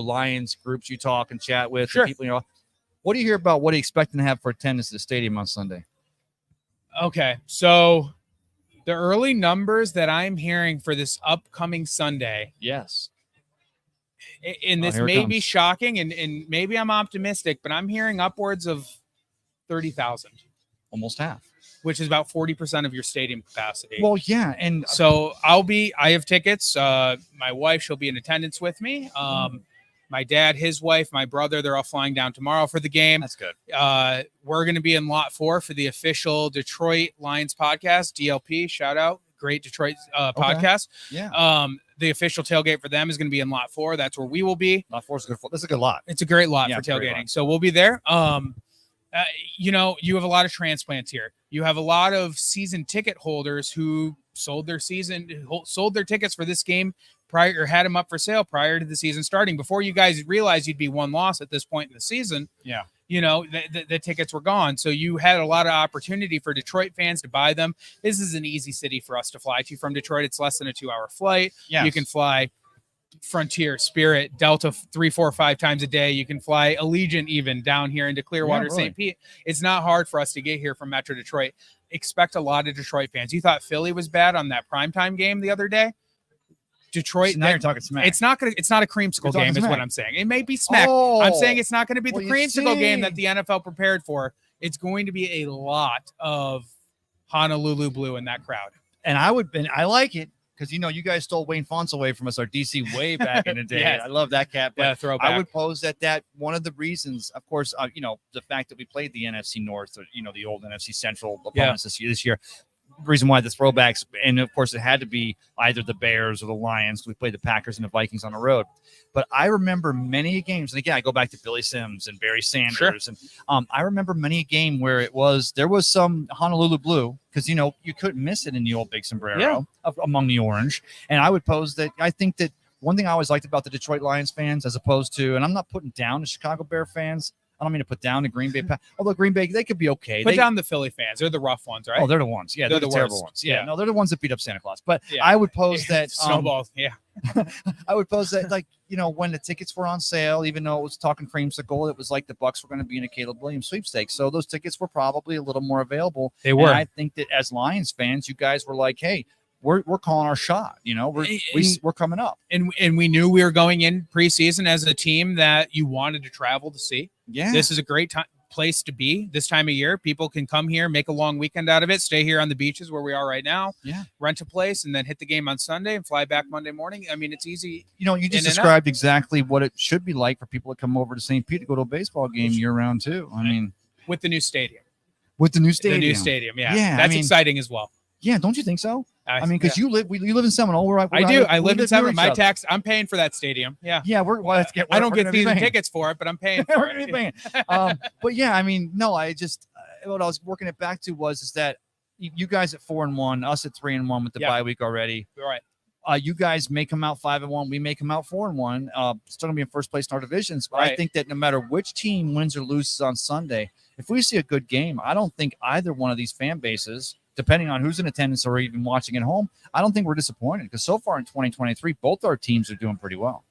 Lions groups you talk and chat with, Sure. and people what do you hear about what are you expecting to have for attendance at the stadium on Sunday? Okay, so the early numbers that I'm hearing for this upcoming Sunday, Yes, and this here it may be comes. shocking, and maybe I'm optimistic, but I'm hearing upwards of 30,000, almost half. which is about 40% of your stadium capacity. Well, yeah, and so I have tickets. My wife, she'll be in attendance with me. My dad, his wife, my brother, they're all flying down tomorrow for the game. that's good. We're going to be in lot 4 for the official Detroit Lions podcast, DLP. Shout out. Great Detroit podcast. Yeah. The official tailgate for them is going to be in lot 4. That's where we will be. Lot 4 is good. That's a good lot. It's a great lot Yeah, for it's a great tailgating. lot. So we'll be there. You have a lot of transplants here. You have a lot of season ticket holders who sold their tickets for this game prior, or had them up for sale prior to the season starting. Before you guys realized you'd be one loss at this point in the season. Yeah. The tickets were gone. So you had a lot of opportunity for Detroit fans to buy them. This is an easy city for us to fly to from Detroit. It's less than a 2-hour flight. Yes. You can fly Frontier, Spirit, Delta 3, 4, 5 times a day. You can fly Allegiant even down here into Clearwater, really. St. Pete. It's not hard for us to get here from Metro Detroit. Expect a lot of Detroit fans. You thought Philly was bad on that primetime game the other day? Detroit. So now you're talking smack. It's not a creamsicle game, is smack. what I'm saying. It may be smack. Oh, I'm saying it's not going to be the well, you creamsicle game see. that the NFL prepared for. It's going to be a lot of Honolulu blue in that crowd. And I like it because you guys stole Wayne Fonts away from us, our DC way back in the day. Yes. I love that cat. But Yeah, throwback. I would pose that one of the reasons, of course, the fact that we played the NFC North, or the old NFC Central opponents this year. Reason why the throwbacks, and of course it had to be either the Bears or the Lions. We played the Packers and the Vikings on the road, but I remember many games, and again I go back to Billy Sims and Barry Sanders, and I remember many a game where there was some Honolulu blue, because you couldn't miss it in the old big sombrero among the orange. And I would pose that I think that one thing I always liked about the Detroit Lions fans, as opposed to, and I'm not putting down the Chicago Bear fans. I don't mean to put down the Green Bay. Although Green Bay, they could be okay. Put down the Philly fans. They're the rough ones, right? Oh, they're the ones. Yeah, they're the terrible ones. Yeah, no, they're the ones that beat up Santa Claus. But I would pose that snowballs. I would pose that, like, when the tickets were on sale, even though it was talking creamsicle, it was like the Bucks were going to be in a Caleb Williams sweepstakes. So those tickets were probably a little more available. They were. And I think that as Lions fans, you guys were like, hey, we're calling our shot. We're coming up. And we knew we were going in preseason as a team that you wanted to travel to see. Yeah. This is a great place to be this time of year. People can come here, make a long weekend out of it, stay here on the beaches where we are right now, rent a place, and then hit the game on Sunday and fly back Monday morning. I mean, it's easy. You just described exactly what it should be like for people to come over to St. Pete to go to a baseball game year round too. I mean, with the new stadium. Yeah. That's exciting as well. Yeah, don't you think so? I mean, because you live in Seminole. I do. I live in Seminole. My tax, I'm paying for that stadium. Yeah. Yeah, I don't get season tickets for it, but I'm paying for it. Paying. But yeah, I mean, no, what I was working it back to is that you guys at 4-1, us at 3-1 with the bye week already. Right. You guys may come out 5-1. We may come out 4-1. Still gonna be in first place in our divisions. But I think that no matter which team wins or loses on Sunday, if we see a good game, I don't think either one of these fan bases, depending on who's in attendance or even watching at home, I don't think we're disappointed, because so far in 2023, both our teams are doing pretty well.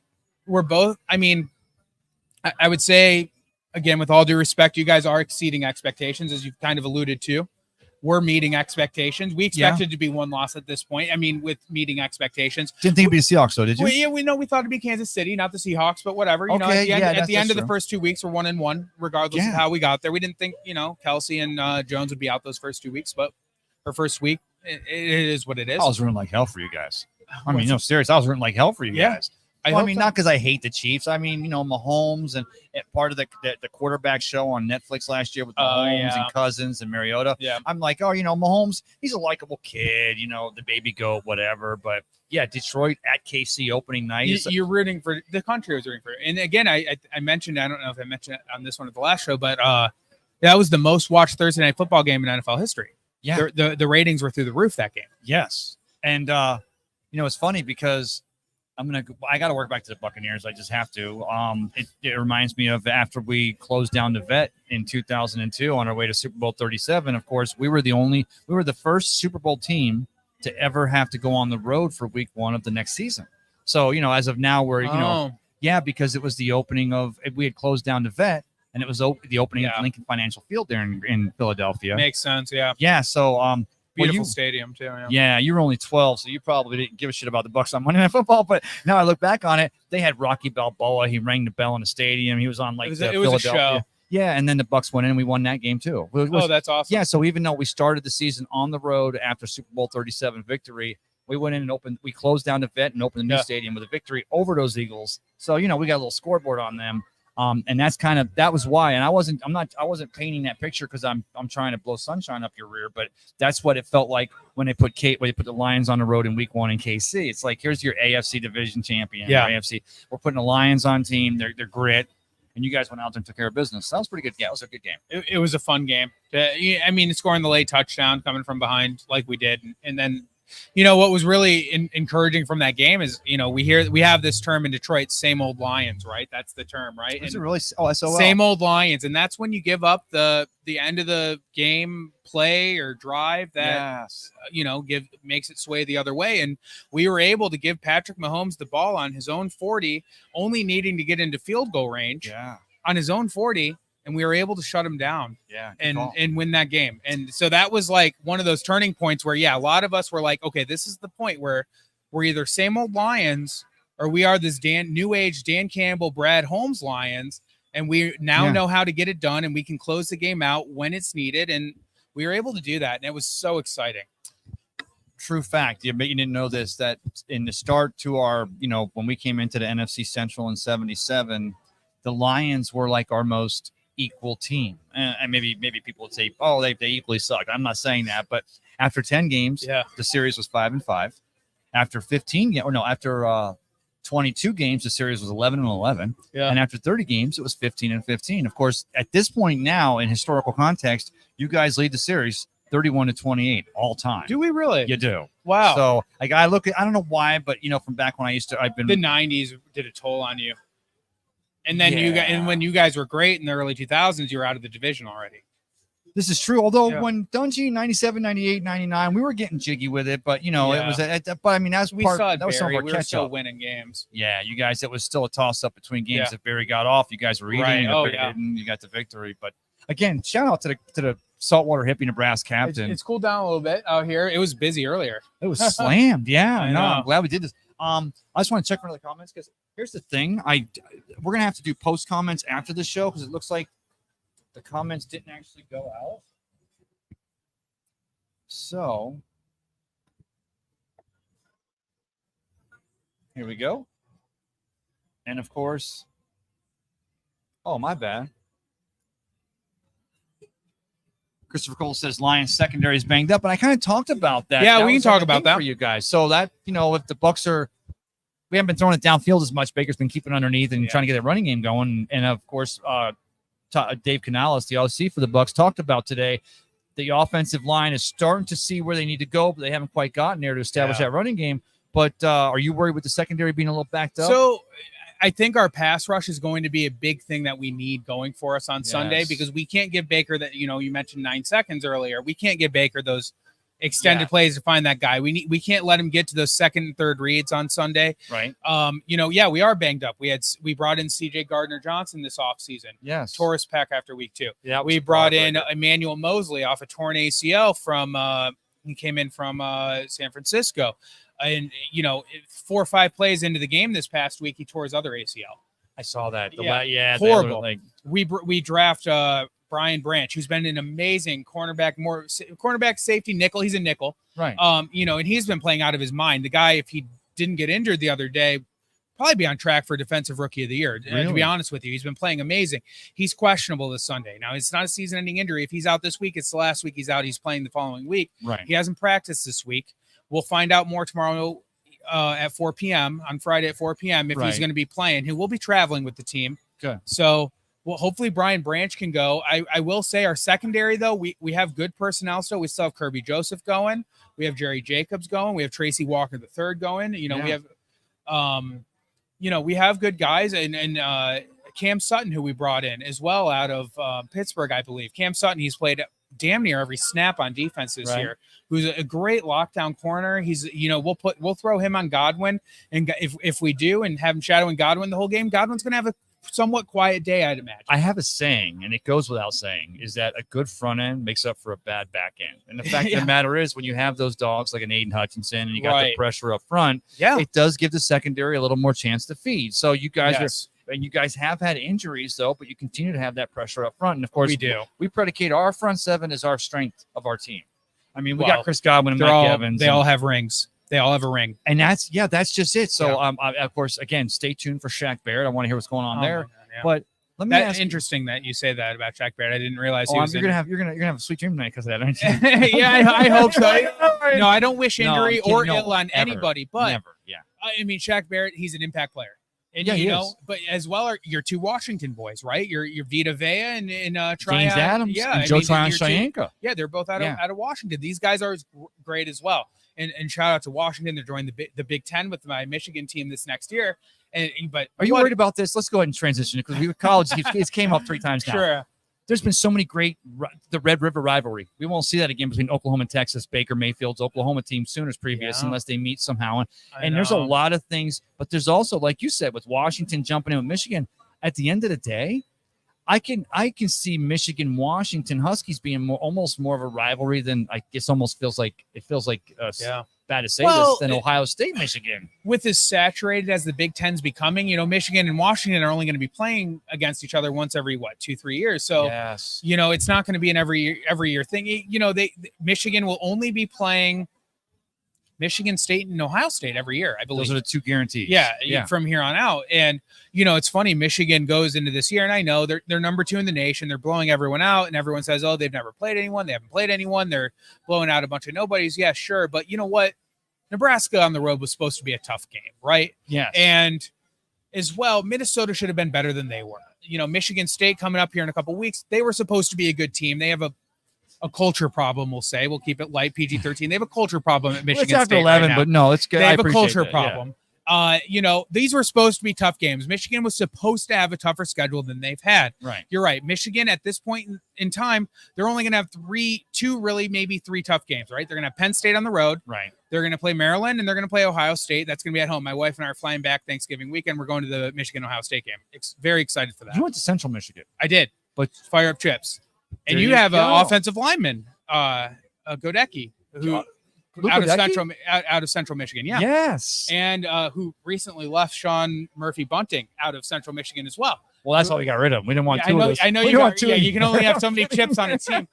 We're both, I mean, I would say, again, with all due respect, you guys are exceeding expectations, as you've kind of alluded to. We're meeting expectations. We expected to be one loss at this point. I mean, with meeting expectations. Didn't think it'd be the Seahawks, though, did you? We thought it'd be Kansas City, not the Seahawks, but whatever. At the end of the first 2 weeks, we're 1-1, regardless of how we got there. We didn't think, Kelsey and Jones would be out those first 2 weeks, but our first week, it is what it is. I was rooting like hell for you guys. I mean, serious. I was rooting like hell for you guys. I mean, not because I hate the Chiefs. I mean, Mahomes and part of the quarterback show on Netflix last year with Mahomes and Cousins and Mariota. Yeah. I'm like, Mahomes, he's a likable kid, the baby goat, whatever. But yeah, Detroit at KC opening night. You're rooting for the country. Was rooting for, and again, I mentioned, I don't know if I mentioned it on this one at the last show, but that was the most watched Thursday night football game in NFL history. Yeah, the ratings were through the roof that game. Yes, and it's funny because I got to work back to the Buccaneers. I just have to. It reminds me of after we closed down the vet in 2002 on our way to Super Bowl 37. Of course, we were the first Super Bowl team to ever have to go on the road for week 1 of the next season. So, as of now, because it was the opening we had closed down the vet, and it was the opening of Lincoln Financial Field there in Philadelphia. Makes sense. Yeah. Yeah. So, beautiful stadium too. Yeah, you were only 12, so you probably didn't give a shit about the Bucs on Monday Night Football. But now I look back on it, they had Rocky Balboa. He rang the bell in the stadium. He was on it was Philadelphia. a show. Yeah, and then the Bucs went in and we won that game too. That's awesome. Yeah, so even though we started the season on the road after Super Bowl 37 victory, we went in and we closed down the vet and opened the new stadium with a victory over those Eagles. So, we got a little scoreboard on them. And that was why. And I wasn't painting that picture because I'm trying to blow sunshine up your rear, but that's what it felt like when they put the Lions on the road in week 1 in KC. It's like, here's your AFC division champion. Yeah. AFC. We're putting the Lions on team. They're grit. And you guys went out there and took care of business. That was pretty good. Yeah, it was a good game. It was a fun game. Scoring the late touchdown, coming from behind like we did. And then, what was really encouraging from that game is, we have this term in Detroit, same old Lions, right? That's the term, right? Is it really? Oh, SOL. Same old Lions. And that's when you give up the end of the game play or drive that, makes it sway the other way. And we were able to give Patrick Mahomes the ball on his own 40, only needing to get into field goal range on his own 40. And we were able to shut him down and win that game. And so that was like one of those turning points where, a lot of us were like, okay, this is the point where we're either same old Lions or we are this new age Dan Campbell, Brad Holmes Lions. And we now know how to get it done and we can close the game out when it's needed. And we were able to do that. And it was so exciting. True fact. You didn't know this, that in the start to our, when we came into the NFC Central in 77, the Lions were like our most equal team. And maybe people would say, oh, they equally suck. I'm not saying that, but after 10 games, the series was 5-5. After 22 games, the series was 11-11. Yeah. And after 30 games, it was 15-15. Of course, at this point now, in historical context, you guys lead the series 31-28 all time. Do we really? You do. Wow. So I don't know why, but from back when I've been the 90s did a toll on you. And then when you guys were great in the early 2000s, you were out of the division already. This is true. Although when Dungy 97, 98, 99, we were getting jiggy with it, but it was. But I mean, that was that was some of our we were still winning games. Yeah, you guys. It was still a toss up between games. If Barry got off, you guys were eating. Right. Oh, didn't, you got the victory. But again, shout out to the saltwater hippie Nebraska captain. It's cooled down a little bit out here. It was busy earlier. It was slammed. Yeah, I'm glad we did this. I just want to check one of the comments because here's the thing. We're gonna have to do post comments after the show because it looks like the comments didn't actually go out. So here we go. And of course, oh, my bad. Christopher Cole says Lions secondary is banged up, and I kind of talked about that. Yeah, that we can talk about that for you guys. So that, if the Bucs we haven't been throwing it downfield as much. Baker's been keeping underneath and trying to get that running game going. And of course, Dave Canales, the OC for the Bucs, talked about today. The offensive line is starting to see where they need to go, but they haven't quite gotten there to establish that running game. But are you worried with the secondary being a little backed up? So I think our pass rush is going to be a big thing that we need going for us on Sunday because we can't give Baker that, you mentioned 9 seconds earlier. We can't give Baker those extended plays to find that guy. We can't let him get to those second and third reads on Sunday. Right. We are banged up. We brought in CJ Gardner-Johnson this offseason. Yes. Taurus Peck after week 2. Yeah. We brought in Emmanuel Mosley off a torn ACL he came in from San Francisco. And 4 or 5 plays into the game this past week, he tore his other ACL. I saw that. Horrible. We draft Brian Branch, who's been an amazing cornerback safety nickel. He's a nickel, right? And he's been playing out of his mind. The guy, if he didn't get injured the other day, probably be on track for Defensive Rookie of the Year. Really? To be honest with you, he's been playing amazing. He's questionable this Sunday. Now, it's not a season-ending injury. If he's out this week, it's the last week he's out. He's playing the following week. Right. He hasn't practiced this week. We'll find out more tomorrow at 4 p.m. on Friday at 4 p.m. if he's going to be playing. He will be traveling with the team. Good. So, hopefully Brian Branch can go. I will say our secondary, though, we have good personnel still. We still have Kirby Joseph going. We have Jerry Jacobs going. We have Tracy Walker III going. We have We have good guys, and Cam Sutton, who we brought in as well out of Pittsburgh, I believe. Cam Sutton, he's played damn near every snap on defense this year. Who's a great lockdown corner. He's, we'll throw him on Godwin, and if we do and have him shadowing Godwin the whole game, Godwin's going to have a somewhat quiet day, I'd imagine. I have a saying, and it goes without saying, is that a good front end makes up for a bad back end. And the fact of the matter is, when you have those dogs like an Aiden Hutchinson and you got the pressure up front, it does give the secondary a little more chance to feed. So you guys and you guys have had injuries, though, but you continue to have that pressure up front. And, of course, we do. We predicate our front seven as our strength of our team. I mean, we got Chris Godwin and Mike Evans. They all have rings. They all have a ring. And that's just it. So, of course, again, stay tuned for Shaq Barrett. I want to hear what's going on there. But let me ask interesting that you say that about Shaq Barrett. I didn't realize you're gonna have a sweet dream tonight because of that, aren't you? I hope so. No, I don't wish injury or ill on anybody, but never. I mean, Shaq Barrett, he's an impact player. And but as well are your two Washington boys, right? Your Vita Vea and James Adams, and Joe Tryon-Shoyinka. Yeah, they're both out of Washington. These guys are great as well. And shout out to Washington. They're joining the Big Ten with my Michigan team this next year. But are you worried about this? Let's go ahead and transition because we were college. It's came up 3 times now. Sure. There's been so many great the Red River rivalry. We won't see that again between Oklahoma and Texas. Baker Mayfield's Oklahoma team Sooners previous, unless they meet somehow. And there's a lot of things, but there's also, like you said, with Washington jumping in with Michigan. At the end of the day, I can see Michigan Washington Huskies being almost more of a rivalry than I guess almost feels like bad to say this than Ohio State Michigan. With as saturated as the Big Ten's becoming, Michigan and Washington are only going to be playing against each other once every 2-3 years. So it's not going to be an every year thing. Michigan will only be playing Michigan State and Ohio State every year, I believe. Those are the 2 guarantees. Yeah, from here on out. And, it's funny, Michigan goes into this year, and I know they're number 2 in the nation. They're blowing everyone out, and everyone says, oh, they've never played anyone. They haven't played anyone. They're blowing out a bunch of nobodies. Yeah, sure. But you know what? Nebraska on the road was supposed to be a tough game, right? Yes. And as well, Minnesota should have been better than they were. Michigan State coming up here in a couple weeks, they were supposed to be a good team. They have a culture problem, we'll say. We'll keep it light, PG-13. They have a culture problem at Michigan State. It's after 11, right now. but no, it's good. They have a culture problem. These were supposed to be tough games. Michigan was supposed to have a tougher schedule than they've had. Right. You're right. Michigan at this point in time, they're only going to have 3 tough games, right? They're going to have Penn State on the road. Right. They're going to play Maryland and they're going to play Ohio State. That's going to be at home. My wife and I are flying back Thanksgiving weekend. We're going to the Michigan-Ohio State game. Very excited for that. You went to Central Michigan. I did. But fire up chips. And you have an offensive lineman, Godecki, who out of Central Michigan. Yeah. Yes. And who recently left Sean Murphy Bunting out of Central Michigan as well. Well, that's why we got rid of him. We didn't want two of those. I know you want two. Yeah, you can only have so many chips on a team.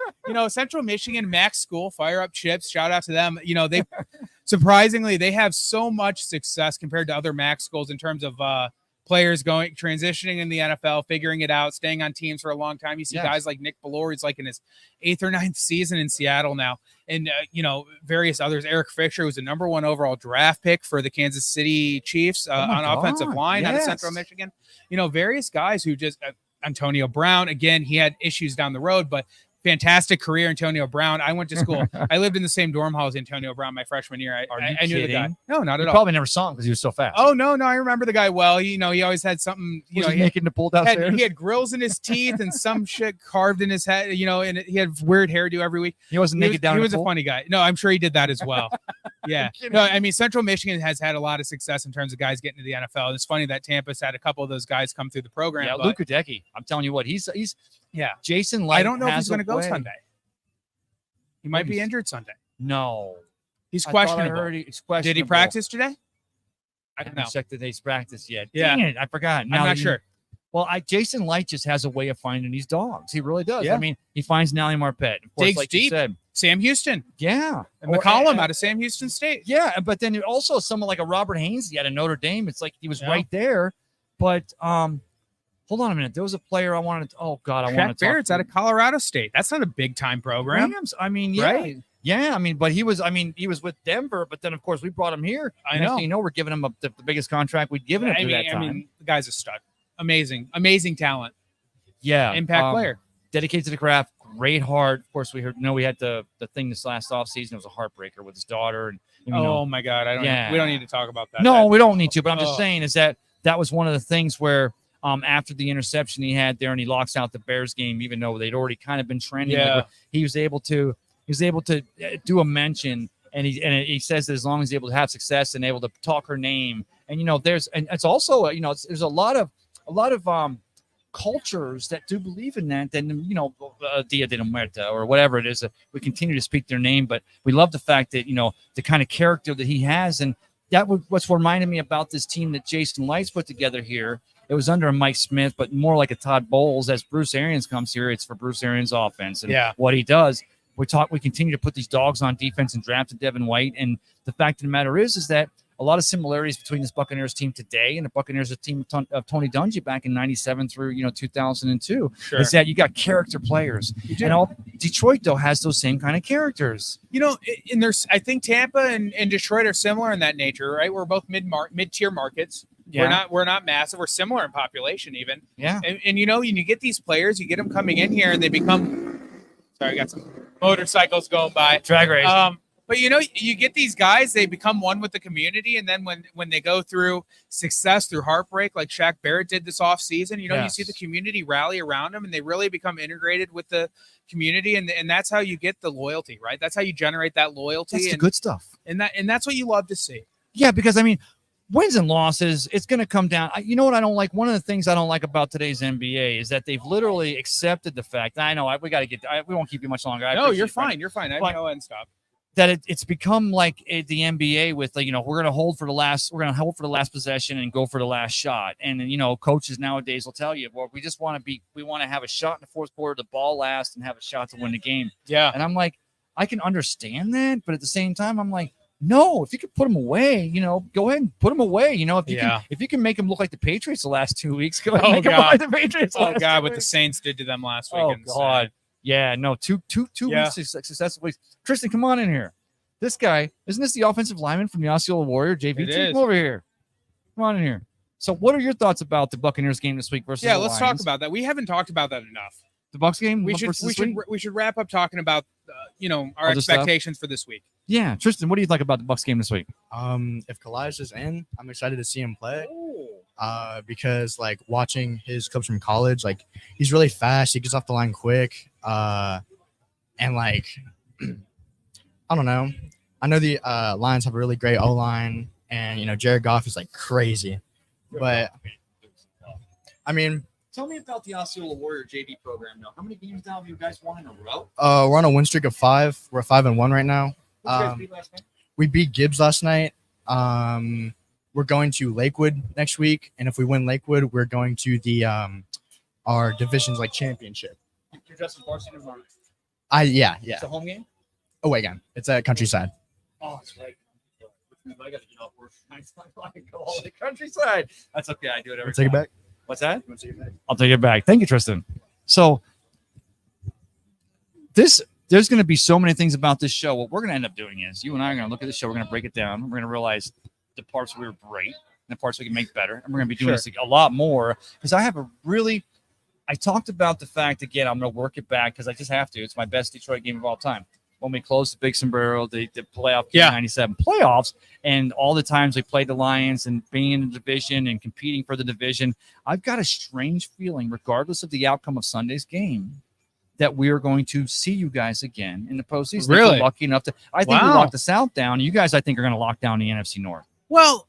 Central Michigan, Max School, fire up chips. Shout out to them. They surprisingly, they have so much success compared to other Max schools in terms of players transitioning in the NFL, figuring it out, staying on teams for a long time. You see guys like Nick Ballore, he's like in his 8th or 9th season in Seattle now. And, various others. Eric Fisher was a number 1 overall draft pick for the Kansas City Chiefs on offensive line out of Central Michigan. Various guys who just Antonio Brown, again, he had issues down the road, but fantastic career, Antonio Brown. I went to school. I lived in the same dorm hall as Antonio Brown my freshman year. I knew the guy. No, not at all. Probably never saw him because he was so fast. Oh, no, I remember the guy well. He always had something. He making the pull downstairs. He had grills in his teeth and some shit carved in his head. And he had weird hairdo every week. He wasn't naked down. He was a funny guy. No, I'm sure he did that as well. Yeah. No, I mean, Central Michigan has had a lot of success in terms of guys getting to the NFL. And it's funny that Tampa's had a couple of those guys come through the program. Yeah, Luke Godecki. I'm telling you what, he's Jason Light. I don't know if he's going to go Sunday. He might be injured Sunday. No. He's questionable. He's questionable. Did he practice today? I haven't checked today's practice yet. Yeah. Dang it, I forgot. I'm not sure. Well, Jason Light just has a way of finding these dogs. He really does. Yeah. I mean, he finds Nally Marpet. Of course, digs like deep. You said. Sam Houston. Yeah. And McCollum out of Sam Houston State. Yeah, but then also someone like a Robert Hainsey out of Notre Dame. It's like he was right there. But hold on a minute. There was a player I wanted to – oh, God, I wanted to Barrett's out of Colorado State. That's not a big-time program. Rams, I mean, yeah. Right? Yeah, I mean, but he was with Denver, but then, of course, we brought him here. I know. We're giving him the biggest contract we'd given him at that time. I mean, the guy's a stud. Amazing talent. Yeah. Impact player. Dedicated to the craft. great heart. Of course, we had the thing this last offseason. It was a heartbreaker with his daughter. And my God, we don't need to talk about that. No, we don't need to. But I'm just saying is that was one of the things where after the interception he had there and he locks out the Bears game, even though they'd already kind of been trending. Yeah. Like, he was able to do a mention, and he says that as long as he's able to have success and able to talk her name, and it's also there's a lot of cultures that do believe in that. Then Dia de la Muerta or whatever it is, we continue to speak their name, but we love the fact that the kind of character that he has, and that was what's reminded me about this team that Jason Lights put together here. It was under a Mike Smith, but more like a Todd Bowles. As Bruce Arians comes here, it's for Bruce Arians' offense and what he does. We continue to put these dogs on defense and drafted Devin White. And the fact of the matter is that a lot of similarities between this Buccaneers team today and the Buccaneers team of Tony Dungy back in 97 through 2002 is that you got character players. And Detroit though has those same kind of characters. And I think Tampa and Detroit are similar in that nature, right? We're both mid-tier markets. Yeah. We're not massive. We're similar in population even. Yeah. And when you get these players, you get them coming in here and they become. Sorry, I got some motorcycles going by. Drag race. But you get these guys, they become one with the community, and then when they go through success through heartbreak, like Shaq Barrett did this offseason, you see the community rally around them, and they really become integrated with the community, and that's how you get the loyalty, right? That's how you generate that loyalty. That's the good stuff. And that's what you love to see. Yeah, because wins and losses, it's going to come down. You know what I don't like? One of the things I don't like about today's NBA is that they've literally accepted the fact. I know we got to get. We won't keep you much longer. No, you're fine. You're fine. I know and stop. That it's become like the NBA with we're going to hold for the last possession and go for the last shot. And coaches nowadays will tell you, well, we just want to have a shot in the fourth quarter, the ball last, and have a shot to win the game. Yeah. And I'm like, I can understand that, but at the same time, I'm like, no, if you could put them away, go ahead and put them away. If you can make them look like the Patriots the last 2 weeks, go ahead and make them look like the Patriots. What the Saints did to them last week. Oh God. Yeah, no, two weeks successfully. Tristan, come on in here. This guy, isn't this the offensive lineman from the Osceola Warrior, JV? Come over here. Come on in here. So what are your thoughts about the Buccaneers game this week versus the let's talk about that. We haven't talked about that enough. The Bucs game? We should wrap up talking about our expectations for this week. Yeah. Tristan, what do you think about the Bucs game this week? If Kalaj is in, I'm excited to see him play. Because watching his clips from college, he's really fast. He gets off the line quick. And I don't know. I know the Lions have a really great O-line, and Jared Goff is crazy. But tell me about the Osceola Warrior JV program now. How many games now have you guys won in a row? We're on a win streak of 5. We're 5-1 right now. Who did you guys beat last night? We beat Gibbs last night. We're going to Lakewood next week, and if we win Lakewood, we're going to the our divisions championship. You're dressed in varsity tomorrow. Yeah. It's a home game. Away game. It's at Countryside. Oh, that's right. I got to get off work. I go all the Countryside. That's okay. I do it every time. Take it back. What's that? You want to take it back? I'll take it back. Thank you, Tristan. So there's going to be so many things about this show. What we're going to end up doing is you and I are going to look at the show. We're going to break it down. We're going to realize the parts we were great and the parts we can make better. And we're going to be doing this a lot more because I talked about the fact, again, I'm going to work it back because I just have to. It's my best Detroit game of all time. When we closed the Big Sombrero, the playoff game, 97 playoffs, and all the times we played the Lions and being in the division and competing for the division, I've got a strange feeling, regardless of the outcome of Sunday's game, that we are going to see you guys again in the postseason. Really? We're lucky enough to. I think we locked the South down. You guys, I think, are going to lock down the NFC North. Well,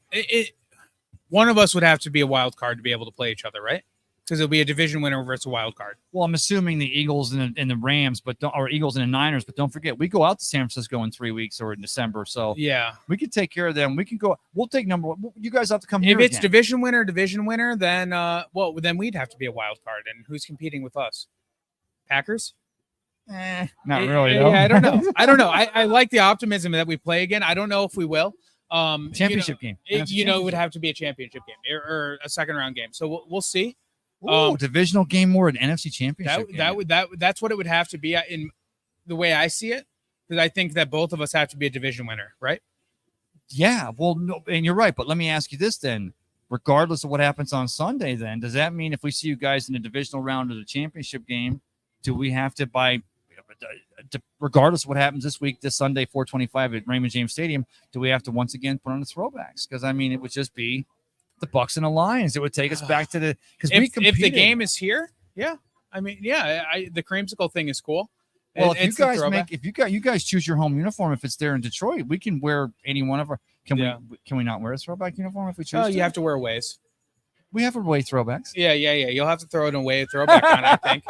one of us would have to be a wild card to be able to play each other, right? Because it'll be a division winner versus a wild card. Well, I'm assuming the Eagles and the Rams, or Eagles and the Niners, but don't forget, we go out to San Francisco in 3 weeks or in December. So yeah, we can take care of them. We can go. We'll take number one. You guys have to come here. If it's division winner, then then we'd have to be a wild card. And who's competing with us? Packers? Not really. No. Yeah, I don't know. I like the optimism that we play again. I don't know if we will. Championship game. It would have to be a championship game or a second round game. So we'll see. Divisional game more an NFC championship game. That's what it would have to be in the way I see it, because I think that both of us have to be a division winner, right? Yeah, well, no, and you're right. But let me ask you this then: regardless of what happens on Sunday, then does that mean if we see you guys in the divisional round of the championship game, do we have to by regardless of what happens this week, this Sunday, 4:25 at Raymond James Stadium, do we have to once again put on the throwbacks? Because I mean, it would just be the Bucks and the Lions. It would take us back to the because if the game is here, yeah. I mean, yeah, the creamsicle thing is cool. Well, if you guys choose your home uniform, if it's there in Detroit, we can wear any one of our. Can we not wear a throwback uniform if we choose? Oh, you have to wear aways. We have away throwbacks. Yeah. You'll have to throw it away, throwback on. I think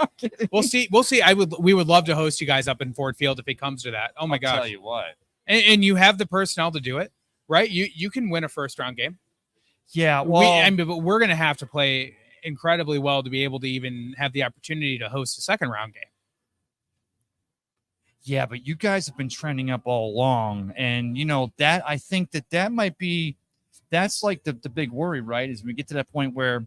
we'll see. We would love to host you guys up in Ford Field if it comes to that. Oh my gosh! Tell you what, and you have the personnel to do it, right? You can win a first round game. Yeah, well, but we're going to have to play incredibly well to be able to even have the opportunity to host a second round game. Yeah, but you guys have been trending up all along, and that I think that might be that's like the big worry, right? Is we get to that point where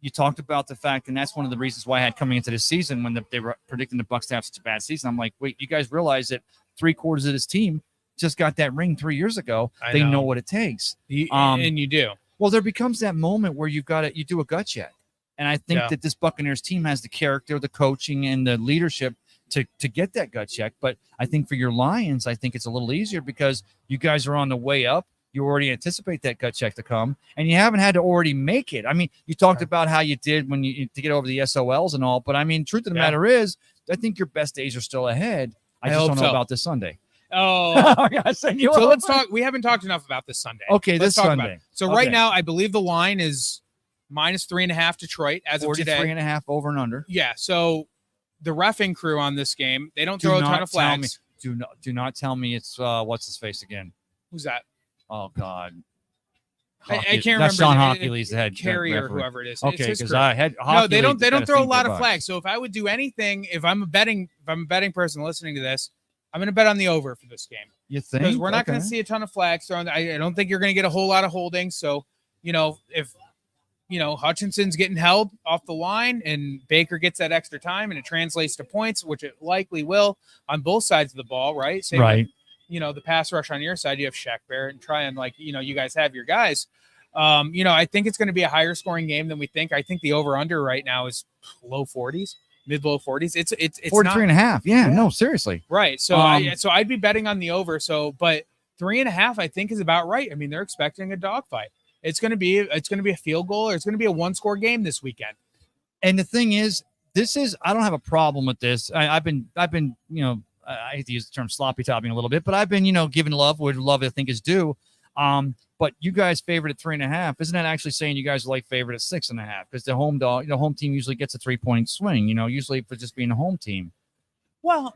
you talked about the fact, and that's one of the reasons why I had coming into the season when they were predicting the Bucks to have such a bad season. I'm like, wait, you guys realize that 3/4 of this team just got that ring 3 years ago. They know what it takes, and you do. Well, there becomes that moment where you do a gut check. And I think that this Buccaneers team has the character, the coaching, and the leadership to get that gut check. But I think for your Lions, I think it's a little easier because you guys are on the way up. You already anticipate that gut check to come, and you haven't had to already make it. I mean, you talked about how you did to get over the SOLs and all, but I mean, truth of the matter is, I think your best days are still ahead. I just don't know about this Sunday. Oh, so let's talk. We haven't talked enough about this Sunday. Okay, this Sunday. So right now, I believe the line is -3.5 Detroit as of today. 43.5 over and under. Yeah. So the reffing crew on this game, they don't throw a ton of flags. Do not tell me it's what's his face again. Who's that? Oh God. I can't remember. That's Sean Hockey's the head carrier, whoever it is. Okay, because I had they don't throw a lot of flags. So if I would do anything, if I'm a betting person listening to this, I'm going to bet on the over for this game. You think? Because we're not going to see a ton of flags thrown. I don't think you're going to get a whole lot of holding. So, if Hutchinson's getting held off the line and Baker gets that extra time and it translates to points, which it likely will on both sides of the ball, right? Same right. With, the pass rush on your side, you have Shaq Barrett and try and you guys have your guys. I think it's going to be a higher scoring game than we think. I think the over under right now is low 40s. Mid-low 40s. It's 43.5. Yeah, no, seriously. Right. So so I'd be betting on the over. So, but 3.5 I think is about right. I mean, they're expecting a dogfight. It's going to be a field goal, or it's going to be a one-score game this weekend. And the thing is, I don't have a problem with this. I've been I hate to use the term sloppy topping a little bit, but I've been giving love where love I think is due. But you guys favored at 3.5. Isn't that actually saying you guys are like favorite at 6.5? Because the home home team usually gets a 3-point swing, usually for just being a home team. Well,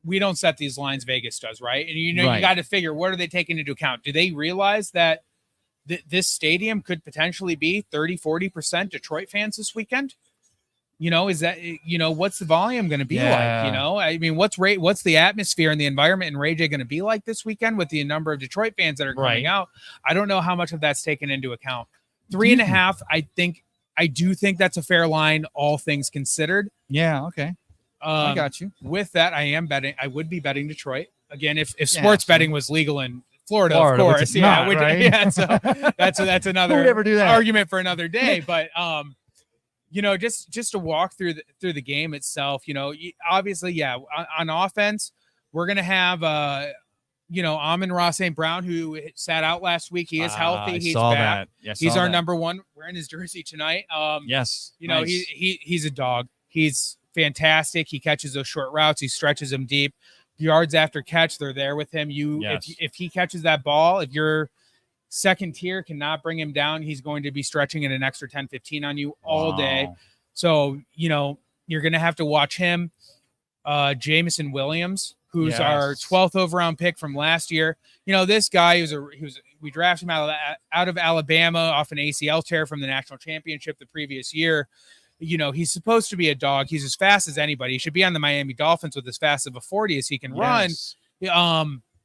we don't set these lines, Vegas does, right? And you got to figure, what are they taking into account? Do they realize that this stadium could potentially be 30-40% Detroit fans this weekend? Is that, what's the volume going to be like? I mean, what's the atmosphere and the environment in Ray J going to be like this weekend with the number of Detroit fans that are coming out? I don't know how much of that's taken into account. 3.5, I do think that's a fair line, all things considered. Yeah. Okay. I got you. With that, I would be betting Detroit again. If sports betting was legal in Florida, of course. Right? Yeah. So that's another Who would ever do that? argument for another day. But, just to walk through the game itself, obviously, on offense, we're going to have, Amon-Ra St. Brown, who sat out last week. He is healthy. He's back. He's our number one. Wearing his jersey tonight. Yes. Nice. He's a dog. He's fantastic. He catches those short routes. He stretches them deep. Yards after catch, they're there with him. If he catches that ball, if your second tier cannot bring him down, he's going to be stretching at an extra 10-15 on you all day. So, you're going to have to watch him. Jameson Williams, who's our 12th overall pick from last year. This guy we drafted him out of Alabama off an ACL tear from the national championship the previous year. He's supposed to be a dog. He's as fast as anybody. He should be on the Miami Dolphins with as fast of a 40 as he can run.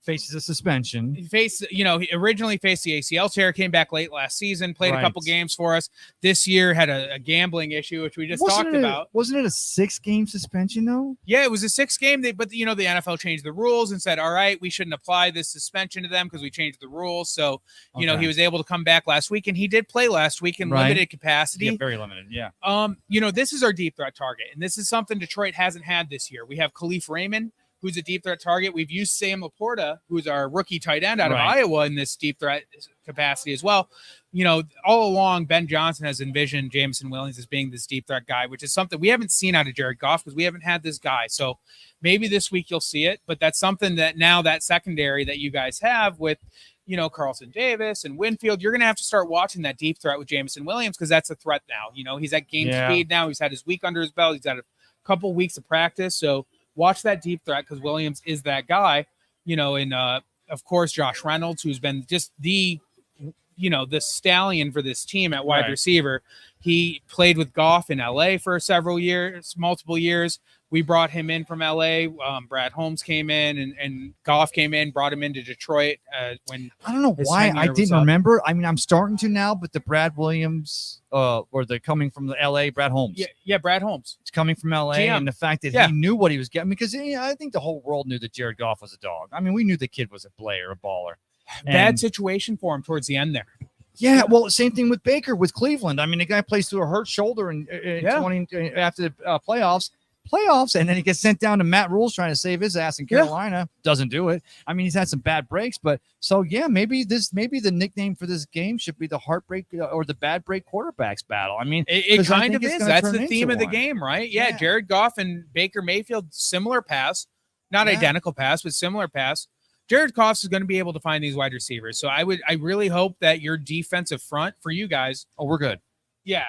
faces a suspension. He originally faced the ACL tear, came back late last season, played a Right. couple games for us. This year had a gambling issue, which we just talked about. Wasn't it a 6-game suspension though? Yeah, it was a 6-game. But the NFL changed the rules and said, all right, we shouldn't apply this suspension to them because we changed the rules. So, he was able to come back last week, and he did play last week in limited capacity. Yeah, very limited. Yeah. This is our deep threat target, and this is something Detroit hasn't had this year. We have Khalif Raymond, who's a deep threat target. We've used Sam Laporta, who's our rookie tight end out of Iowa, in this deep threat capacity as well. All along, Ben Johnson has envisioned Jameson Williams as being this deep threat guy, which is something we haven't seen out of Jared Goff because we haven't had this guy. So maybe this week you'll see it, but that's something that now that secondary that you guys have with, Carlson Davis and Winfield, you're going to have to start watching that deep threat with Jameson Williams because that's a threat now. He's at game speed now. He's had his week under his belt. He's had a couple weeks of practice. So watch that deep threat because Williams is that guy, and of course, Josh Reynolds, who's been just the stallion for this team at wide receiver. He played with Goff in LA for multiple years. We brought him in from LA. Brad Holmes came in and Goff came in, brought him into Detroit. When I don't know why I didn't remember. I mean, I'm starting to now, but the Brad Williams, or the coming from the LA, Brad Holmes. Yeah, Brad Holmes. It's coming from LA, GM. and the fact that he knew what he was getting, because I think the whole world knew that Jared Goff was a dog. I mean, we knew the kid was a player, a baller. Bad situation for him towards the end there. Yeah, well, same thing with Baker with Cleveland. I mean, the guy plays through a hurt shoulder in 20 after the playoffs, and then he gets sent down to Matt Rule's trying to save his ass in Carolina. Doesn't do it. I mean, he's had some bad breaks, but maybe the nickname for this game should be the heartbreak or the bad break quarterbacks battle. I mean, it kind of is. That's the theme of the game, right? Yeah, Jared Goff and Baker Mayfield, similar pass, not identical pass, but similar pass. Jared Goff is going to be able to find these wide receivers. So I really hope that your defensive front for you guys. Oh, we're good. Yeah.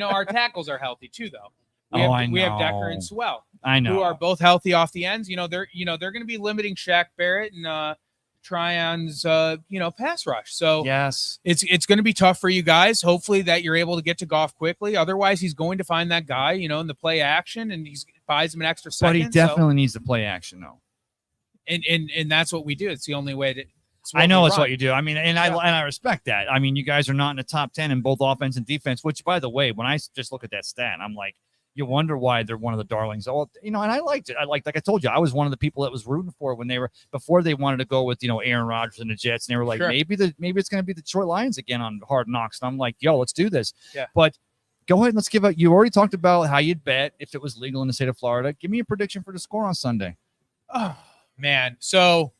Our tackles are healthy too, though. We have Decker and Swell. I know. Who are both healthy off the ends. They're going to be limiting Shaq Barrett and Tryon's pass rush. So yes, it's going to be tough for you guys. Hopefully that you're able to get to Goff quickly. Otherwise, he's going to find that guy, in the play action, and he buys him an extra second. But he definitely needs to play action though. And that's what we do. It's the only way to. I know it's what you do. I mean, I respect that. I mean, you guys are not in the top 10 in both offense and defense, which, by the way, when I just look at that stat, I'm like, you wonder why they're one of the darlings. And I liked it. Like I told you, I was one of the people that was rooting for it when before they wanted to go with, Aaron Rodgers and the Jets. And they were like, maybe it's going to be the Detroit Lions again on Hard Knocks. And I'm like, yo, let's do this. Yeah. But go ahead and let's give out. You already talked about how you'd bet if it was legal in the state of Florida. Give me a prediction for the score on Sunday. Oh, man. So,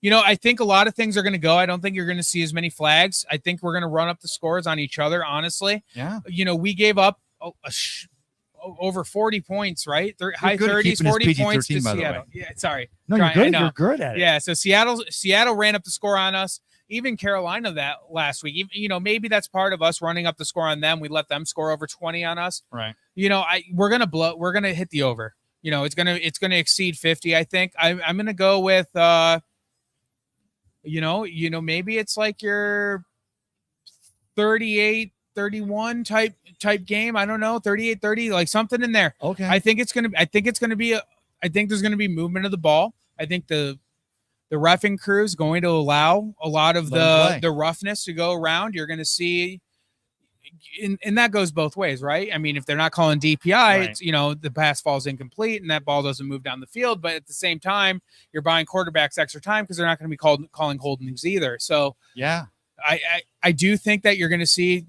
I think a lot of things are going to go. I don't think you're going to see as many flags. I think we're going to run up the scores on each other, honestly. Yeah. We gave up over 40 points, right? High 30s, 40 points to Seattle. Yeah, sorry. No, you're good. You're good at it. Yeah, so Seattle ran up the score on us. Even Carolina that last week. Maybe that's part of us running up the score on them. We let them score over 20 on us. Right. We're going to hit the over. It's going to exceed 50, I think. I'm going to go with maybe it's like your 38-31 type game. I don't know, 38-30, like something in there. Okay. I think there's going to be movement of the ball. I think the reffing crew is going to allow a lot of the roughness to go around. You're going to see, and that goes both ways, right? I mean, if they're not calling DPI, it's, the pass falls incomplete and that ball doesn't move down the field. But at the same time, you're buying quarterbacks extra time because they're not going to be calling holdings either. So yeah, I do think that you're going to see,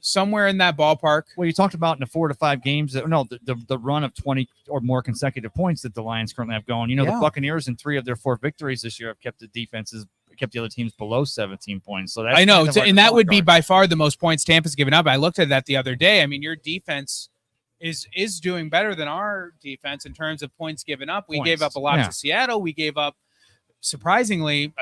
somewhere in that ballpark. Well, you talked about in the 4 to 5 games the run of 20 or more consecutive points that the Lions currently have going. The Buccaneers in 3 of their 4 victories this year have kept the other teams below 17 points. So that's, I know, and that would be by far the most points Tampa's given up. I looked at that the other day. I mean, your defense is doing better than our defense in terms of points given up. We gave up a lot to Seattle. We gave up, surprisingly,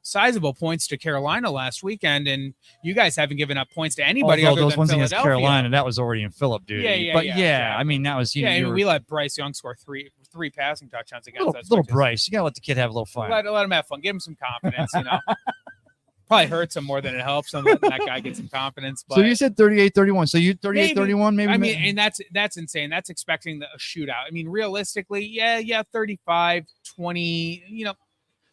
sizable points to Carolina last weekend, and you guys haven't given up points to anybody other those than ones Philadelphia. Against Carolina, that was already in Phillip duty. I mean, that was we let Bryce Young score three passing touchdowns against us. Little Bryce, you gotta let the kid have a little fun. Let him have fun. Give him some confidence, Probably hurts him more than it helps him. Letting that guy get some confidence. But So you said 38-31. So you 38-31 maybe? I mean, and that's insane. That's expecting a shootout. I mean, realistically, yeah, 35-20,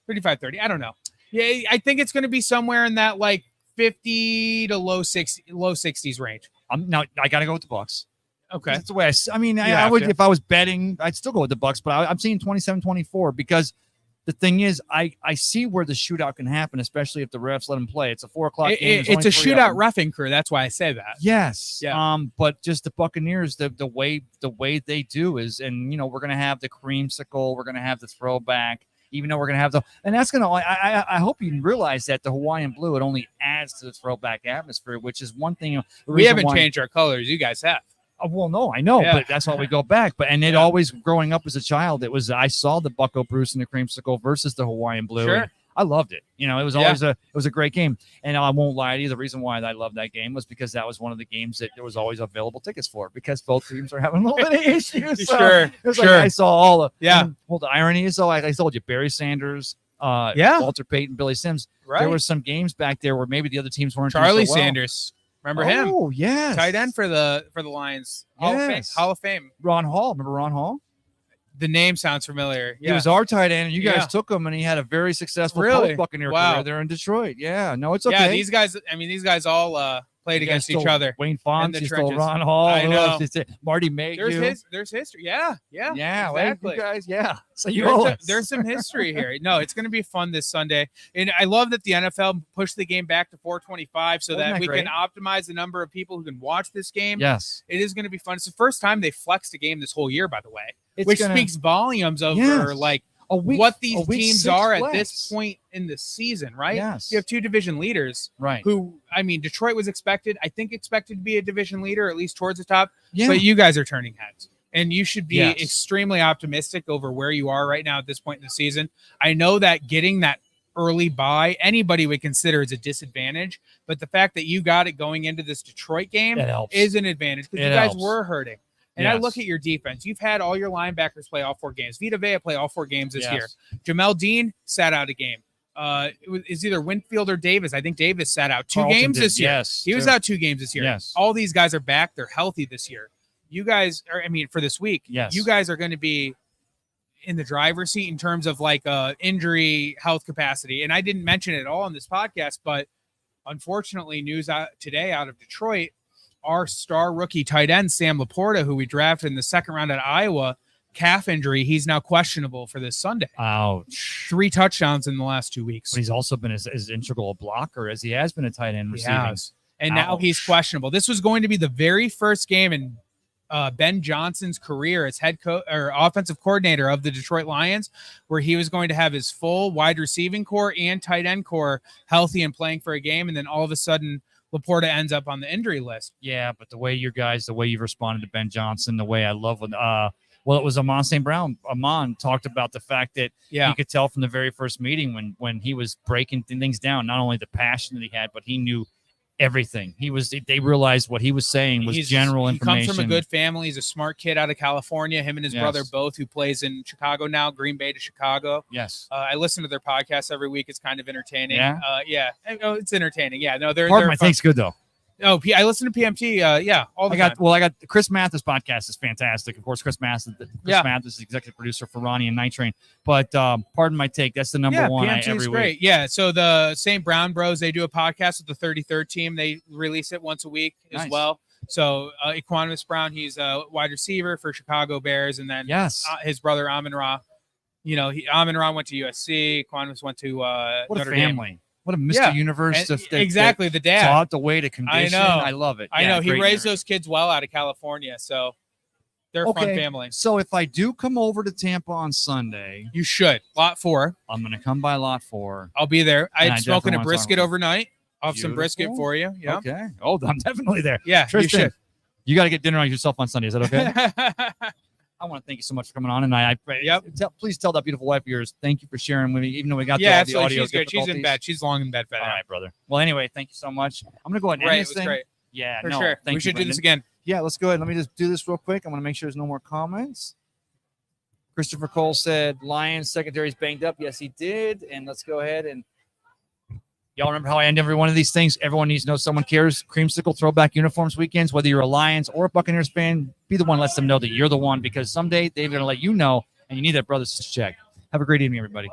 35-30. I don't know. Yeah, I think it's going to be somewhere in that like 50 to low 60s range. Now I got to go with the Bucks. Okay. That's the way I mean, I would, if I was betting, I'd still go with the Bucks, but I'm seeing 27-24 because the thing is, I see where the shootout can happen, especially if the refs let them play. It's a 4 o'clock game. It's a shootout roughing crew. That's why I say that. Yes. Yeah. But just the Buccaneers, the way they do is, and we're gonna have the creamsicle, we're gonna have the throwback, even though we're gonna have and that's gonna. I hope you realize that the Hawaiian blue, it only adds to the throwback atmosphere, which is one thing. We haven't changed our colors. You guys have. Well, no, I know, but that's why we go back. But it always, growing up as a child, it was I saw the Bucko Bruce and the creamsicle versus the Hawaiian blue. Sure. I loved it. It was always it was a great game. And I won't lie to you, the reason why I loved that game was because that was one of the games that there was always available tickets for, because both teams are having a little bit of issues. So Sure. it was like I saw all of well, the irony is, though, I told you Barry Sanders, Walter Payton, Billy Sims. Right. There were some games back there where maybe the other teams weren't Charlie doing so well. Sanders. Remember him? Oh, yes. Tight end for the Lions. Hall of Fame. Ron Hall. Remember Ron Hall? The name sounds familiar. Yeah. He was our tight end, and you guys took him, and he had a very successful post-Buccaneer career there in Detroit. Yeah, no, it's okay. Yeah, these guys all played against each other. Wayne Fonts, you stole Ron Hall. I know. Marty Mayhew. There's history. Yeah, exactly. You guys, so there's some history here. No, it's going to be fun this Sunday, and I love that the NFL pushed the game back to 4:25 so that we can optimize the number of people who can watch this game. Yes, it is going to be fun. It's the first time they flexed a game this whole year, by the way, which speaks volumes over what these teams are at this point in the season, right? Yes. You have two division leaders, right? Who, I mean, Detroit was expected to be a division leader, at least towards the top. Yeah. But you guys are turning heads, and you should be extremely optimistic over where you are right now at this point in the season. I know that getting that early bye, anybody would consider as a disadvantage, but the fact that you got it going into this Detroit game is an advantage because you guys were hurting. And I look at your defense. You've had all your linebackers play all 4 games. Vita Vea play all 4 games this year. Jamel Dean sat out a game. It was either Winfield or Davis. I think Davis sat out 2 games this year. Yes, he was out 2 games this year. Yes. All these guys are back. They're healthy this year. You guys are, for this week, you guys are going to be in the driver's seat in terms of injury health capacity. And I didn't mention it at all in this podcast, but unfortunately, news today out of Detroit, our star rookie tight end, Sam Laporta, who we drafted in the 2nd round at Iowa, calf injury. He's now questionable for this Sunday. Ouch. 3 touchdowns in the last 2 weeks. But he's also been as integral a blocker as he has been a tight end receiving. And now he's questionable. This was going to be the very first game in Ben Johnson's career as head coach or offensive coordinator of the Detroit Lions, where he was going to have his full wide receiving core and tight end core healthy and playing for a game. And then all of a sudden, Laporta ends up on the injury list. Yeah, but the way you've responded to Ben Johnson, the way I love when it was Amon St. Brown. Amon talked about the fact that he could tell from the very first meeting when he was breaking things down, not only the passion that he had, but he knew everything. They realized what he was saying was general information. He comes from a good family. He's a smart kid out of California. Him and his brother both, who plays in Chicago now, Green Bay to Chicago. Yes. I listen to their podcast every week. It's kind of entertaining. Yeah. It's entertaining. Yeah. No, they're my take's good though. Oh, I listen to PMT. All the time. I got Chris Mathis podcast is fantastic. Of course, Chris Mathis is the executive producer for Ronnie and Night Train. But pardon my take, that's the number one PMT every is great. week. Yeah. So the St. Brown Bros, they do a podcast with the 33rd team. They release it once a week as well. So Equanimus Brown, he's a wide receiver for Chicago Bears, and then his brother Amon Ra. Amon Ra went to USC. Equanimus went to Notre Dame. What a Mr. Universe. Exactly, the dad. Taught the way to condition. I love it. I know. He raised those kids well out of California, so they're a fun family. So if I do come over to Tampa on Sunday. You should. Lot 4. I'm going to come by Lot 4. I'll be there. I'm smoking a brisket overnight. I'll have some brisket for you. Yeah. Okay. Oh, I'm definitely there. Yeah, Tristan, you should. You got to get dinner on yourself on Sunday. Is that okay? I want to thank you so much for coming on, and please tell that beautiful wife of yours thank you for sharing with me, even though we got the audio. She's good. She's in bed. She's long in bed. All right, brother. Well, anyway, thank you so much. I'm gonna go ahead and end this thing. Great. Yeah, for sure. We should do this again. Yeah, let's go ahead. Let me just do this real quick. I want to make sure there's no more comments. Christopher Cole said Lions secondary's banged up. Yes, he did. And let's go ahead and Y'all remember how I end every one of these things? Everyone needs to know someone cares. Creamsicle Throwback Uniforms weekends, whether you're a Lions or a Buccaneers fan, be the one that lets them know that you're the one, because someday they're going to let you know, and you need that brother's check. Have a great evening, everybody.